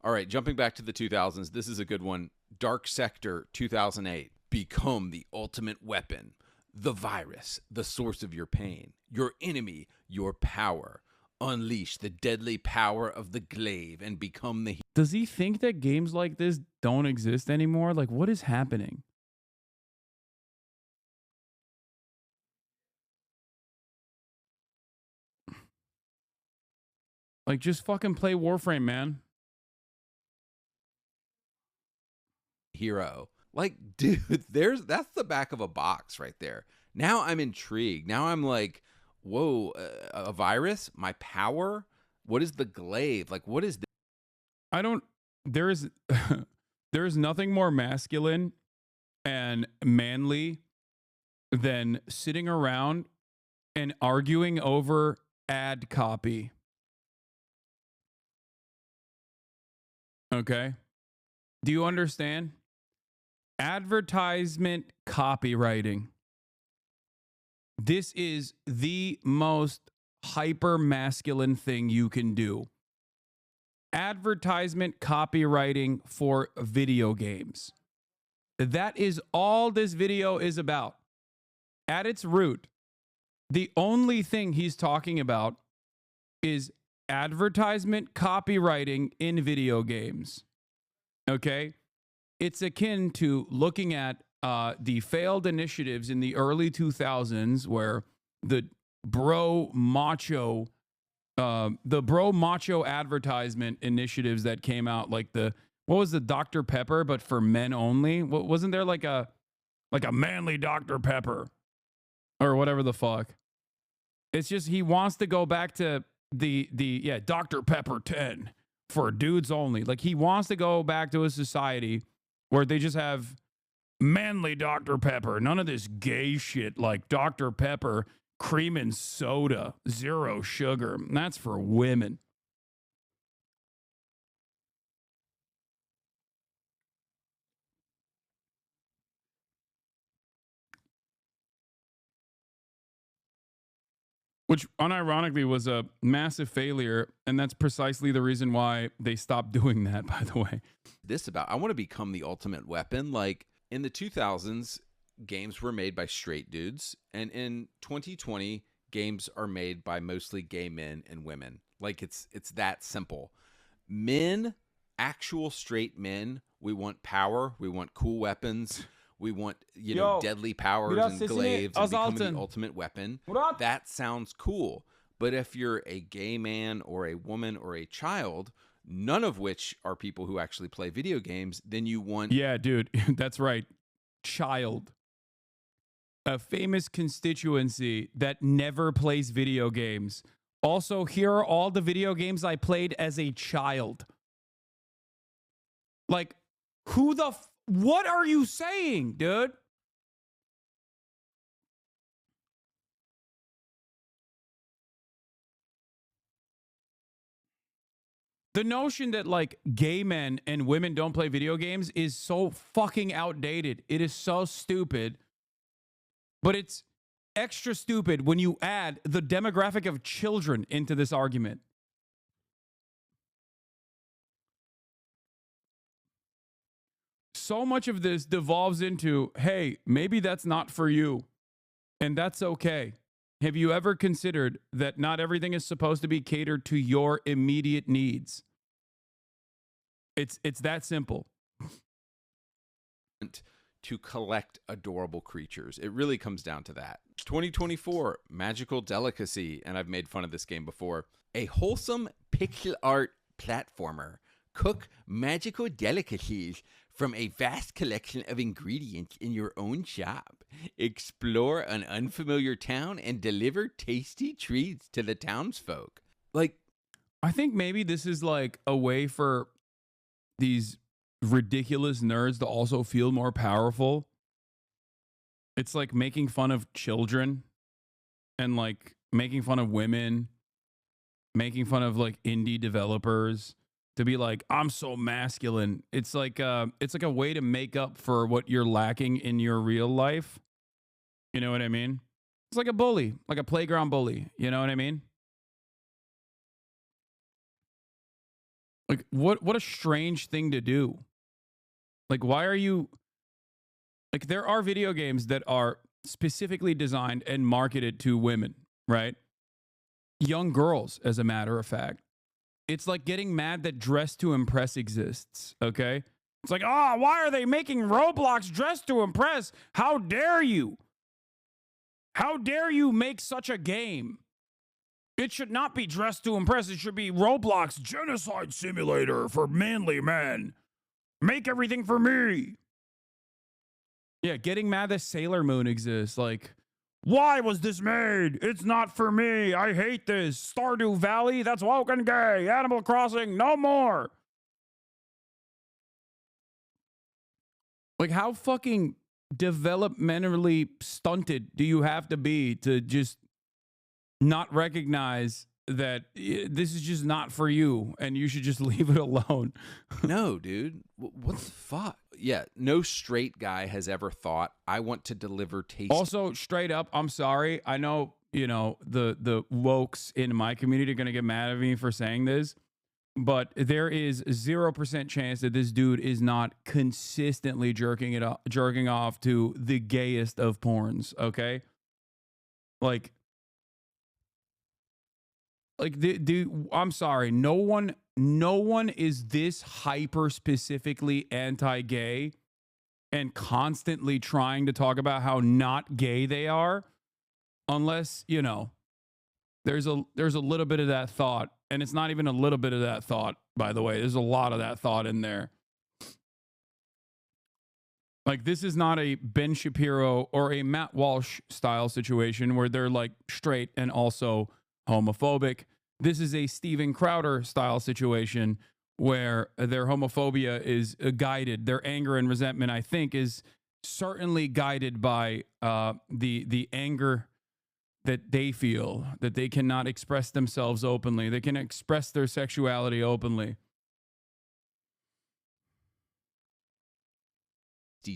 All right, jumping back to the 2000s, this is a good one. Dark Sector 2008. Become the ultimate weapon. The virus, the source of your pain. Your enemy, your power. Unleash the deadly power of the glaive and become the... Does he think that games like this don't exist anymore? Like, what is happening? Like, just fucking play Warframe, man. Hero. Like, dude, that's the back of a box right there. Now I'm intrigued. Now I'm like, whoa, a virus? My power? What is the glaive? Like, what is this? I don't... There is nothing more masculine and manly than sitting around and arguing over ad copy. Okay? Do you understand? Advertisement copywriting. This is the most hyper masculine thing you can do. Advertisement copywriting for video games. That is all this video is about. At its root, the only thing he's talking about is advertisement copywriting in video games. Okay? It's akin to looking at the failed initiatives in the early 2000s where the bro macho advertisement initiatives that came out, like what was the Dr. Pepper, but for men only? Wasn't there like a manly Dr. Pepper or whatever the fuck? It's just he wants to go back to the Dr. Pepper 10 for dudes only. Like, he wants to go back to a society where they just have manly Dr. Pepper. None of this gay shit like Dr. Pepper, cream and soda, 0 sugar. That's for women. Which unironically was a massive failure. And that's precisely the reason why they stopped doing that, by the way. This about, I want to become the ultimate weapon. Like, in the 2000s, games were made by straight dudes. And in 2020, games are made by mostly gay men and women. Like, it's that simple. Men, actual straight men, we want power. We want cool weapons. We want, deadly powers and glaives and becoming the ultimate weapon. That sounds cool. But if you're a gay man or a woman or a child, none of which are people who actually play video games, then you want... Yeah, dude, that's right. Child. A famous constituency that never plays video games Also, here are all the video games I played as a child. Like, what are you saying, dude? The notion that like gay men and women don't play video games is so fucking outdated. It is so stupid. But it's extra stupid when you add the demographic of children into this argument. So much of this devolves into, hey, maybe that's not for you. And that's okay. Have you ever considered that not everything is supposed to be catered to your immediate needs? It's that simple. To collect adorable creatures. It really comes down to that. 2024, Magical Delicacy, and I've made fun of this game before. A wholesome pixel art platformer. Cook magical delicacies from a vast collection of ingredients in your own shop. Explore an unfamiliar town and deliver tasty treats to the townsfolk. Like, I think maybe this is like a way for these ridiculous nerds to also feel more powerful. It's like making fun of children and like making fun of women, making fun of like indie developers to be like, I'm so masculine. It's like a way to make up for what you're lacking in your real life. You know what I mean? It's like a bully, like a playground bully. You know what I mean? Like what a strange thing to do. Like, why are you like, there are video games that are specifically designed and marketed to women, right? Young girls, as a matter of fact. It's like getting mad that Dress to Impress exists, okay? It's like, why are they making Roblox Dress to Impress? How dare you? How dare you make such a game? It should not be Dress to Impress. It should be Roblox Genocide Simulator for manly men. Make everything for me. Yeah, getting mad that Sailor Moon exists. Like, why was this made? It's not for me. I hate this. Stardew Valley, that's woke and gay. Animal Crossing, no more. Like, how fucking developmentally stunted do you have to be to just not recognize that this is just not for you and you should just leave it alone? No, dude. What the fuck? Yeah, no straight guy has ever thought, I want to deliver tasty. Also, straight up, I'm sorry. I know, you know, the wokes in my community are going to get mad at me for saying this, but there is 0% chance that this dude is not consistently jerking off to the gayest of porns, okay? Like I'm sorry, no one is this hyper specifically anti-gay and constantly trying to talk about how not gay they are, unless, you know, there's a little bit of that thought, and it's not even a little bit of that thought, by the way. There's a lot of that thought in there. Like, this is not a Ben Shapiro or a Matt Walsh style situation where they're like straight and also homophobic. This is a Steven Crowder style situation where their homophobia is guided. Their anger and resentment, I think, is certainly guided by the anger that they feel that they cannot express themselves openly. They can express their sexuality openly.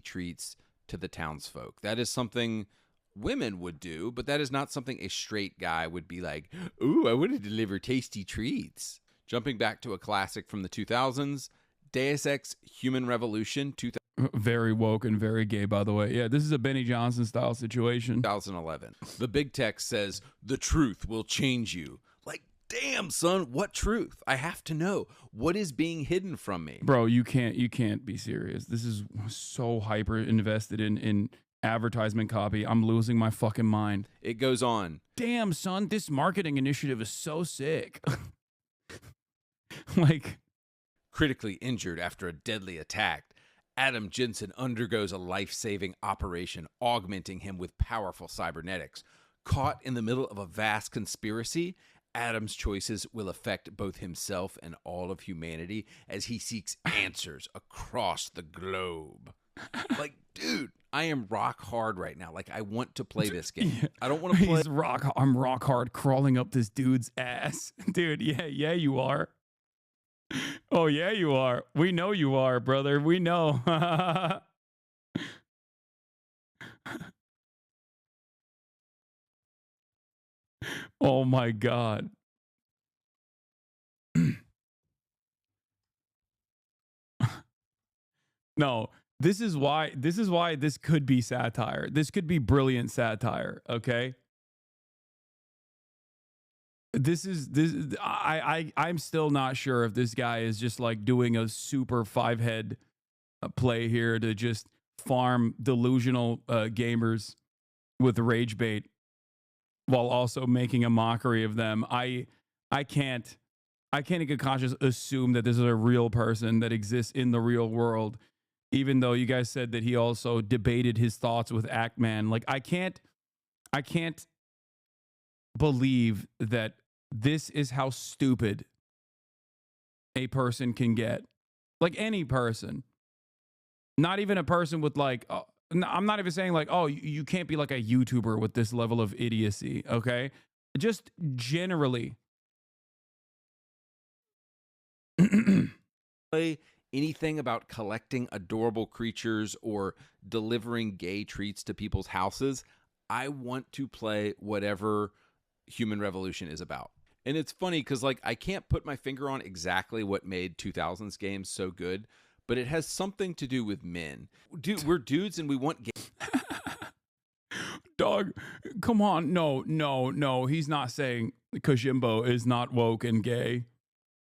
Treats to the townsfolk. That is something women would do, but that is not something a straight guy would be like, ooh, I want to deliver tasty treats. Jumping back to a classic from the 2000s, Deus Ex Human Revolution 2000. Very woke and very gay, by the way. Yeah, this is a Benny Johnson style situation. 2011. The big text says, the truth will change you. Like, damn, son, what truth? I have to know. What is being hidden from me? Bro, you can't be serious. This is so hyper invested in advertisement copy. I'm losing my fucking mind. It goes on. Damn, son, this marketing initiative is so sick. Like, critically injured after a deadly attack, Adam Jensen undergoes a life-saving operation, augmenting him with powerful cybernetics. Caught in the middle of a vast conspiracy, Adam's choices will affect both himself and all of humanity as he seeks answers across the globe. Like, dude, I am rock hard right now. Like, I want to play this game. Yeah. I don't want to play. I'm rock hard crawling up this dude's ass. Dude, yeah, you are. Oh, yeah, you are. We know you are, brother. We know. Oh my God. No, this is why this could be satire. This could be brilliant satire, okay? I'm still not sure if this guy is just like doing a super five head play here to just farm delusional gamers with rage bait while also making a mockery of them. I can't in good conscience assume that this is a real person that exists in the real world, even though you guys said that he also debated his thoughts with Actman. Like, I can't believe that this is how stupid a person can get. Like, any person. Not even a person with like, I'm not even saying like, oh, you can't be like a YouTuber with this level of idiocy, okay? Just generally. Play anything about collecting adorable creatures or delivering gay treats to people's houses. I want to play whatever Human Revolution is about. And it's funny because, like, I can't put my finger on exactly what made 2000s games so good, but it has something to do with men. Dude, we're dudes and we want games. Dog, come on. No. He's not saying Kojimbo is not woke and gay.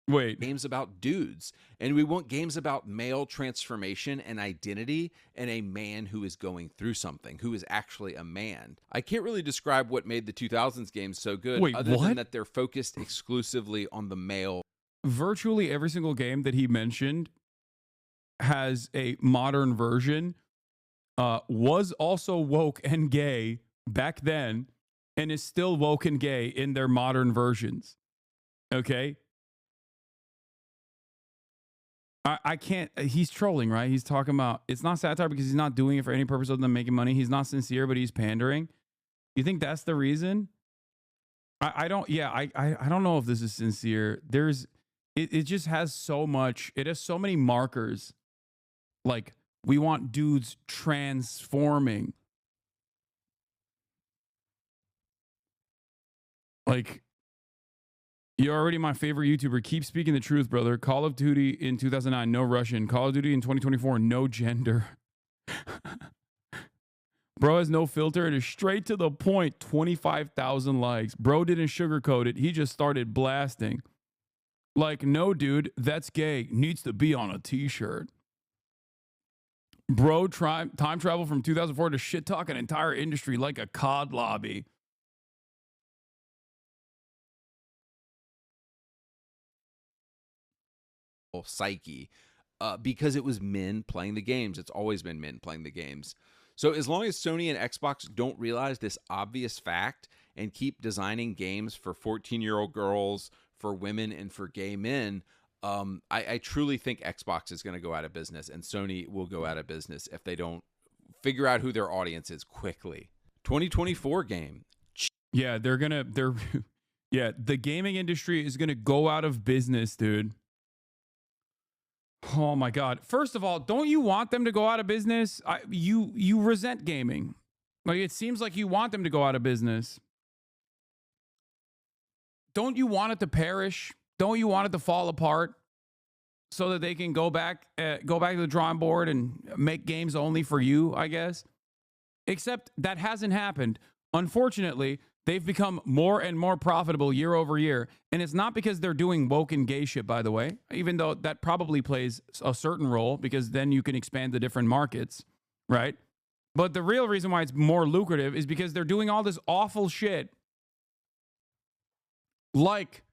Wait. Games about dudes. And we want games about male transformation and identity and a man who is going through something, who is actually a man. I can't really describe what made the 2000s games so good. Wait, other what? than that they're focused exclusively on the male. Virtually every single game that he mentioned has a modern version, was also woke and gay back then, and is still woke and gay in their modern versions. Okay? I can't. He's trolling, right? He's talking about it's not satire because he's not doing it for any purpose other than making money. He's not sincere, but he's pandering. You think that's the reason? I don't. Yeah, I don't know if this is sincere. It just has so much. It has so many markers. Like, we want dudes transforming. Like, you're already my favorite YouTuber. Keep speaking the truth, brother. Call of Duty in 2009, no Russian. Call of Duty in 2024, no gender. Bro has no filter and is straight to the point. 25,000 likes. Bro didn't sugarcoat it. He just started blasting. Like, no, dude, that's gay. Needs to be on a t-shirt. Bro, time travel from 2004 to shit talk an entire industry like a COD lobby. Psyche, because it was men playing the games. It's always been men playing the games. So as long as Sony and Xbox don't realize this obvious fact and keep designing games for 14-year-old girls, for women, and for gay men, I truly think Xbox is going to go out of business and Sony will go out of business if they don't figure out who their audience is quickly. 2024 game. Yeah, yeah, the gaming industry is going to go out of business, dude. Oh my God. First of all, don't you want them to go out of business? You resent gaming. Like, it seems like you want them to go out of business. Don't you want it to perish? Don't you want it to fall apart so that they can go back to the drawing board and make games only for you, I guess? Except that hasn't happened. Unfortunately, they've become more and more profitable year over year. And it's not because they're doing woke and gay shit, by the way, even though that probably plays a certain role because then you can expand to different markets, right? But the real reason why it's more lucrative is because they're doing all this awful shit, like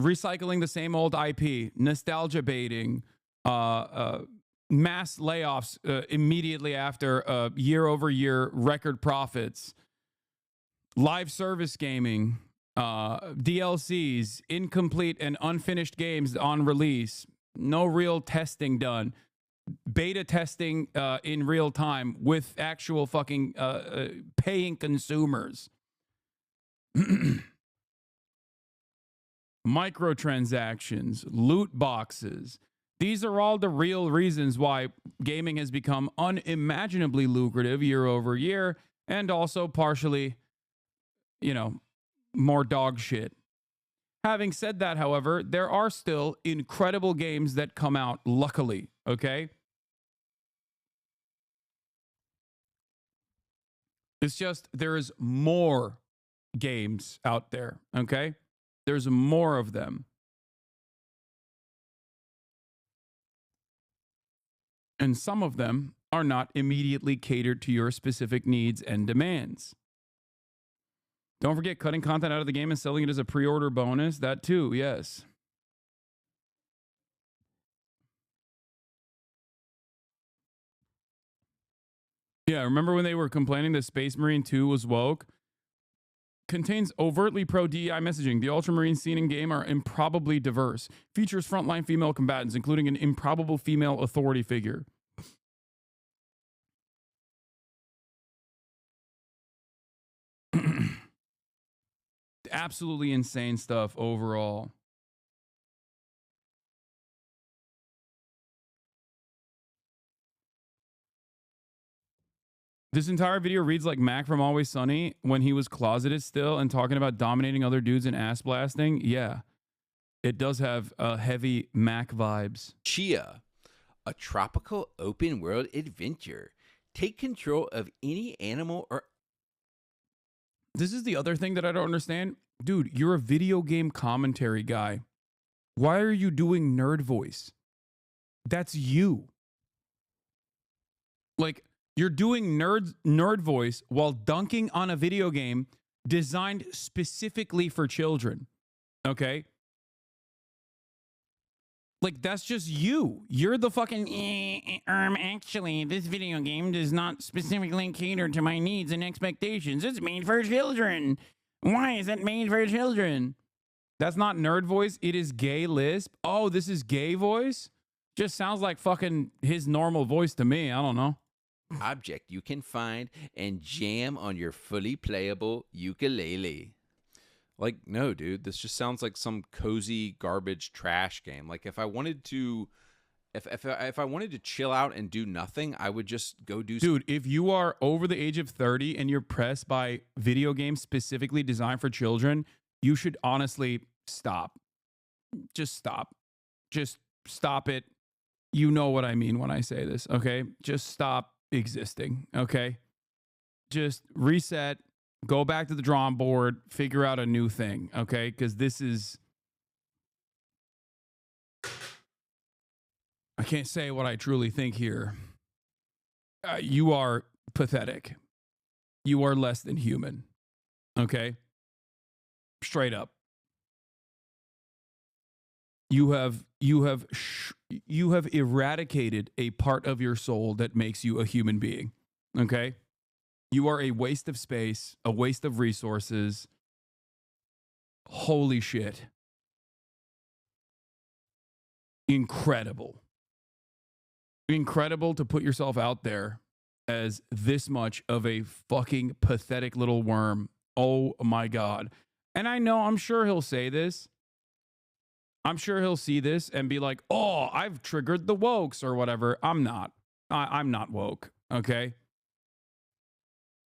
recycling the same old IP, nostalgia baiting, mass layoffs immediately after year over year record profits, live service gaming, DLCs, incomplete and unfinished games on release, no real testing done, beta testing in real time with actual fucking paying consumers. Microtransactions, loot boxes. These are all the real reasons why gaming has become unimaginably lucrative year over year, and also partially, you know, more dog shit. Having said that, however, there are still incredible games that come out, luckily, okay? It's just there is more games out there, okay? There's more of them. And some of them are not immediately catered to your specific needs and demands. Don't forget cutting content out of the game and selling it as a pre-order bonus. That too, yes. Yeah, remember when they were complaining that Space Marine 2 was woke? Contains overtly pro-DEI messaging. The Ultramarine scene in game are improbably diverse. Features frontline female combatants, including an improbable female authority figure. Absolutely insane stuff overall. This entire video reads like Mac from Always Sunny when he was closeted still and talking about dominating other dudes and ass blasting. Yeah, it does have heavy Mac vibes. Chia, a tropical open world adventure. Take control of any animal or... This is the other thing that I don't understand. Dude, you're a video game commentary guy. Why are you doing nerd voice? That's you. Like, you're doing nerd voice while dunking on a video game designed specifically for children. Okay? Like, that's just you. You're the fucking... actually, this video game does not specifically cater to my needs and expectations. It's made for children. Why is it made for children? That's not nerd voice. It is gay lisp. Oh, this is gay voice? Just sounds like fucking his normal voice to me. I don't know. Object you can find and jam on your fully playable ukulele. Like, no, dude, this just sounds like some cozy garbage trash game. Like, if I wanted to, if I wanted to chill out and do nothing, I would just go do. Dude, if you are over the age of 30 and you're pressed by video games specifically designed for children, you should honestly stop. Just stop. Just stop it. You know what I mean when I say this, okay? Just stop existing, okay? Just reset. Go back to the drawing board, figure out a new thing, okay? Because this is... I can't say what I truly think here. You are pathetic. You are less than human, okay? Straight up. You have eradicated a part of your soul that makes you a human being, okay? You are a waste of space, a waste of resources. Holy shit. Incredible. Incredible to put yourself out there as this much of a fucking pathetic little worm. Oh my God. And I know, I'm sure he'll say this. I'm sure he'll see this and be like, oh, I've triggered the wokes or whatever. I'm not. I'm not woke, okay?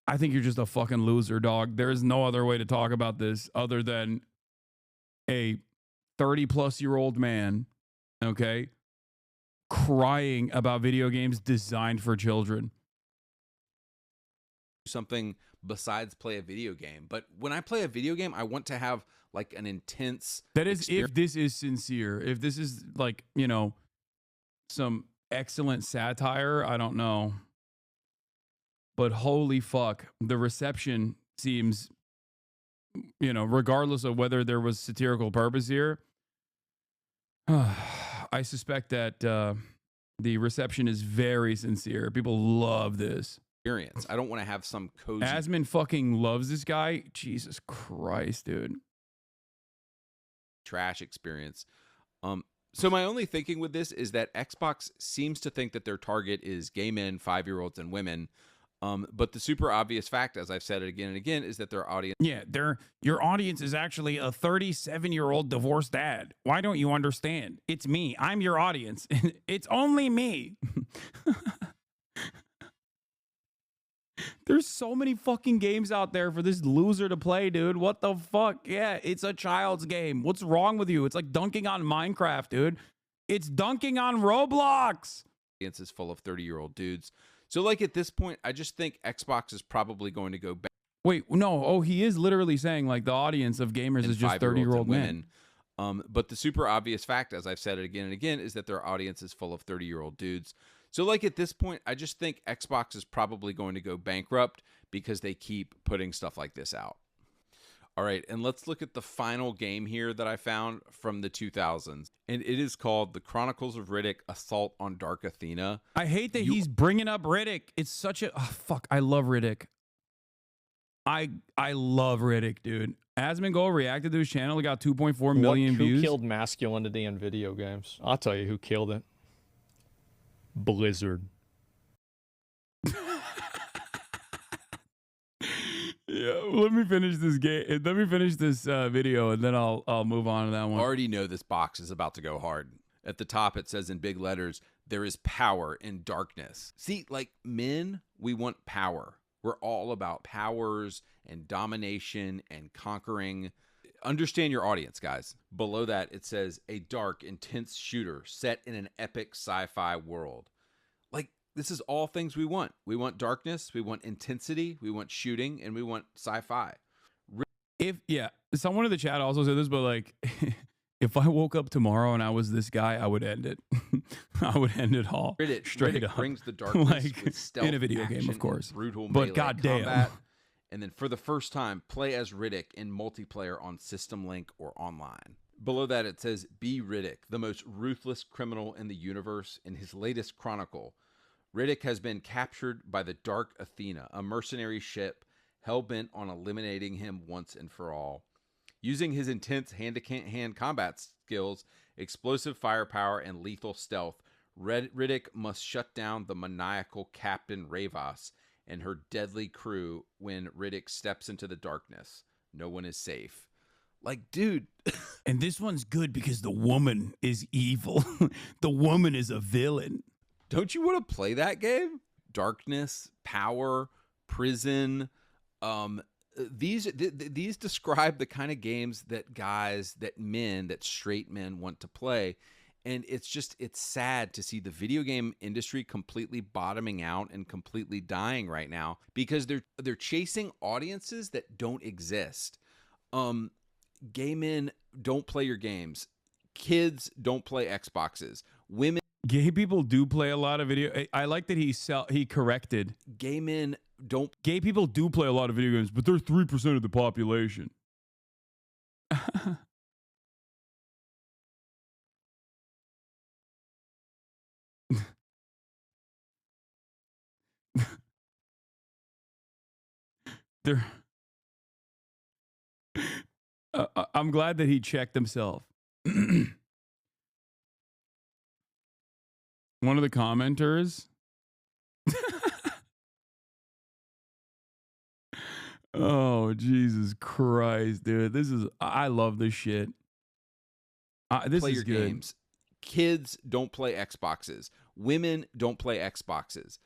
I think you're just a fucking loser, dog. There is no other way to talk about this other than a 30-plus-year-old man, okay, crying about video games designed for children. Something besides play a video game. But when I play a video game, I want to have like an intense... That is if this is sincere. If this is like, you know, some excellent satire, I don't know. But holy fuck, the reception seems, you know, regardless of whether there was satirical purpose here, I suspect that the reception is very sincere. People love this. Experience. I don't want to have some cozy... Asman fucking loves this guy. Jesus Christ, dude. trash experience. So my only thinking with this is that Xbox seems to think that their target is gay men, 5-year-olds, and women. But the super obvious fact, as I've said it again and again, is that their audience. Yeah, your audience is actually a 37-year-old divorced dad. Why don't you understand? It's me. I'm your audience. It's only me. There's so many fucking games out there for this loser to play, dude. What the fuck? Yeah, it's a child's game. What's wrong with you? It's like dunking on Minecraft, dude. It's dunking on Roblox. Audience is full of 30-year-old dudes. So, like, at this point, I just think Xbox is probably going to go back. Wait, no. Oh, he is literally saying, like, the audience of gamers is just 30-year-old men. But the super obvious fact, as I've said it again and again, is that their audience is full of 30-year-old dudes. So, like, at this point, I just think Xbox is probably going to go bankrupt because they keep putting stuff like this out. All right, and let's look at the final game here that I found from the 2000s. And it is called The Chronicles of Riddick: Assault on Dark Athena. I hate that he's bringing up Riddick. It's such a... Oh, fuck, I love Riddick. I love Riddick, dude. Asmongold reacted to his channel. He got 2.4 million views. Who killed masculinity in video games? I'll tell you who killed it. Blizzard. Yeah, let me finish this game. Let me finish this video, and then I'll move on to that one. Already know this box is about to go hard. At the top, it says in big letters, "There is power in darkness." See, like men, we want power. We're all about powers and domination and conquering. Understand your audience, guys. Below that, it says a dark, intense shooter set in an epic sci-fi world. Like, this is all things we want. We want darkness, we want intensity, we want shooting, and we want sci-fi. Someone in the chat also said this, but like, if I woke up tomorrow and I was this guy, I would end it. I would end it all straight up. Brings the darkness like, with stealth, in a video game, action, of course. Brutal but melee goddamn. combat. And then for the first time, play as Riddick in multiplayer on System Link or online. Below that, it says, "Be Riddick, the most ruthless criminal in the universe. In his latest chronicle, Riddick has been captured by the Dark Athena, a mercenary ship hell-bent on eliminating him once and for all. Using his intense hand-to-hand combat skills, explosive firepower, and lethal stealth, Riddick must shut down the maniacal Captain Ravas and her deadly crew when Riddick steps into the darkness. No one is safe." Like, dude. And this one's good because the woman is evil. The woman is a villain. Don't you want to play that game? Darkness, power, prison. These describe the kind of games that straight men want to play. And it's sad to see the video game industry completely bottoming out and completely dying right now because they're chasing audiences that don't exist. Gay men don't play your games. Kids don't play Xboxes. Women. Gay people do play a lot of video. I like that he corrected. Gay men don't. Gay people do play a lot of video games, but they're 3% of the population. I'm glad that he checked himself. One of the commenters. Oh, Jesus Christ, dude. I love this shit. This play is your good. games. Kids don't play Xboxes. Women don't play Xboxes.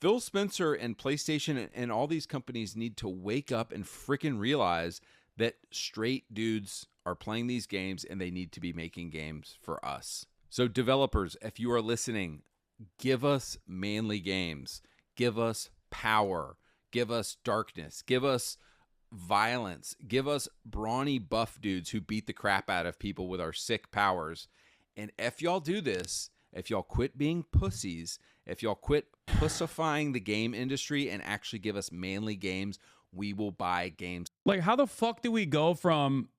Phil Spencer and PlayStation and all these companies need to wake up and freaking realize that straight dudes are playing these games and they need to be making games for us. So developers, if you are listening, give us manly games. Give us power. Give us darkness. Give us violence. Give us brawny buff dudes who beat the crap out of people with our sick powers. And if y'all do this, if y'all quit being pussies, if y'all quit pussifying the game industry and actually give us manly games, we will buy games. Like, how the fuck do we go from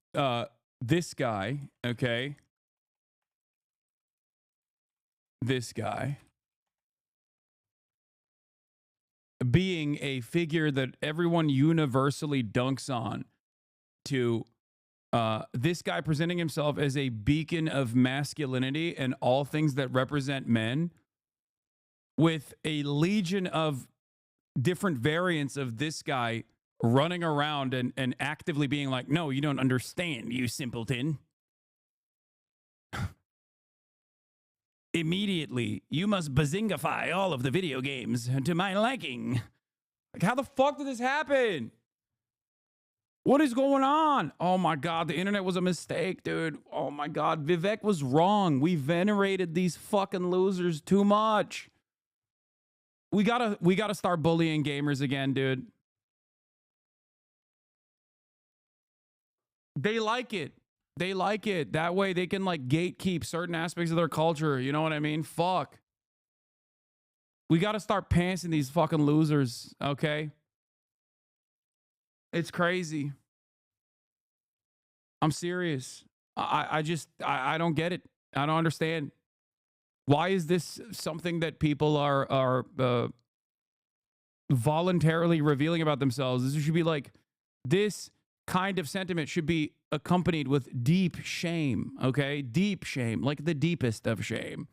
this guy, okay? This guy being a figure that everyone universally dunks on to This guy presenting himself as a beacon of masculinity and all things that represent men, with a legion of different variants of this guy running around and actively being like, no, you don't understand, you simpleton. Immediately, you must bazingify all of the video games to my liking. Like, how the fuck did this happen? What is going on? Oh my God, the internet was a mistake, dude. Oh my God, Vivek was wrong. We venerated these fucking losers too much. We gotta start bullying gamers again, dude. They like it. They like it. That way they can like gatekeep certain aspects of their culture. You know what I mean? Fuck. We got to start pantsing these fucking losers, okay? It's crazy. I'm serious. I don't get it. I don't understand. Why is this something that people are voluntarily revealing about themselves? This should be like, this kind of sentiment should be accompanied with deep shame, okay? Deep shame, like the deepest of shame.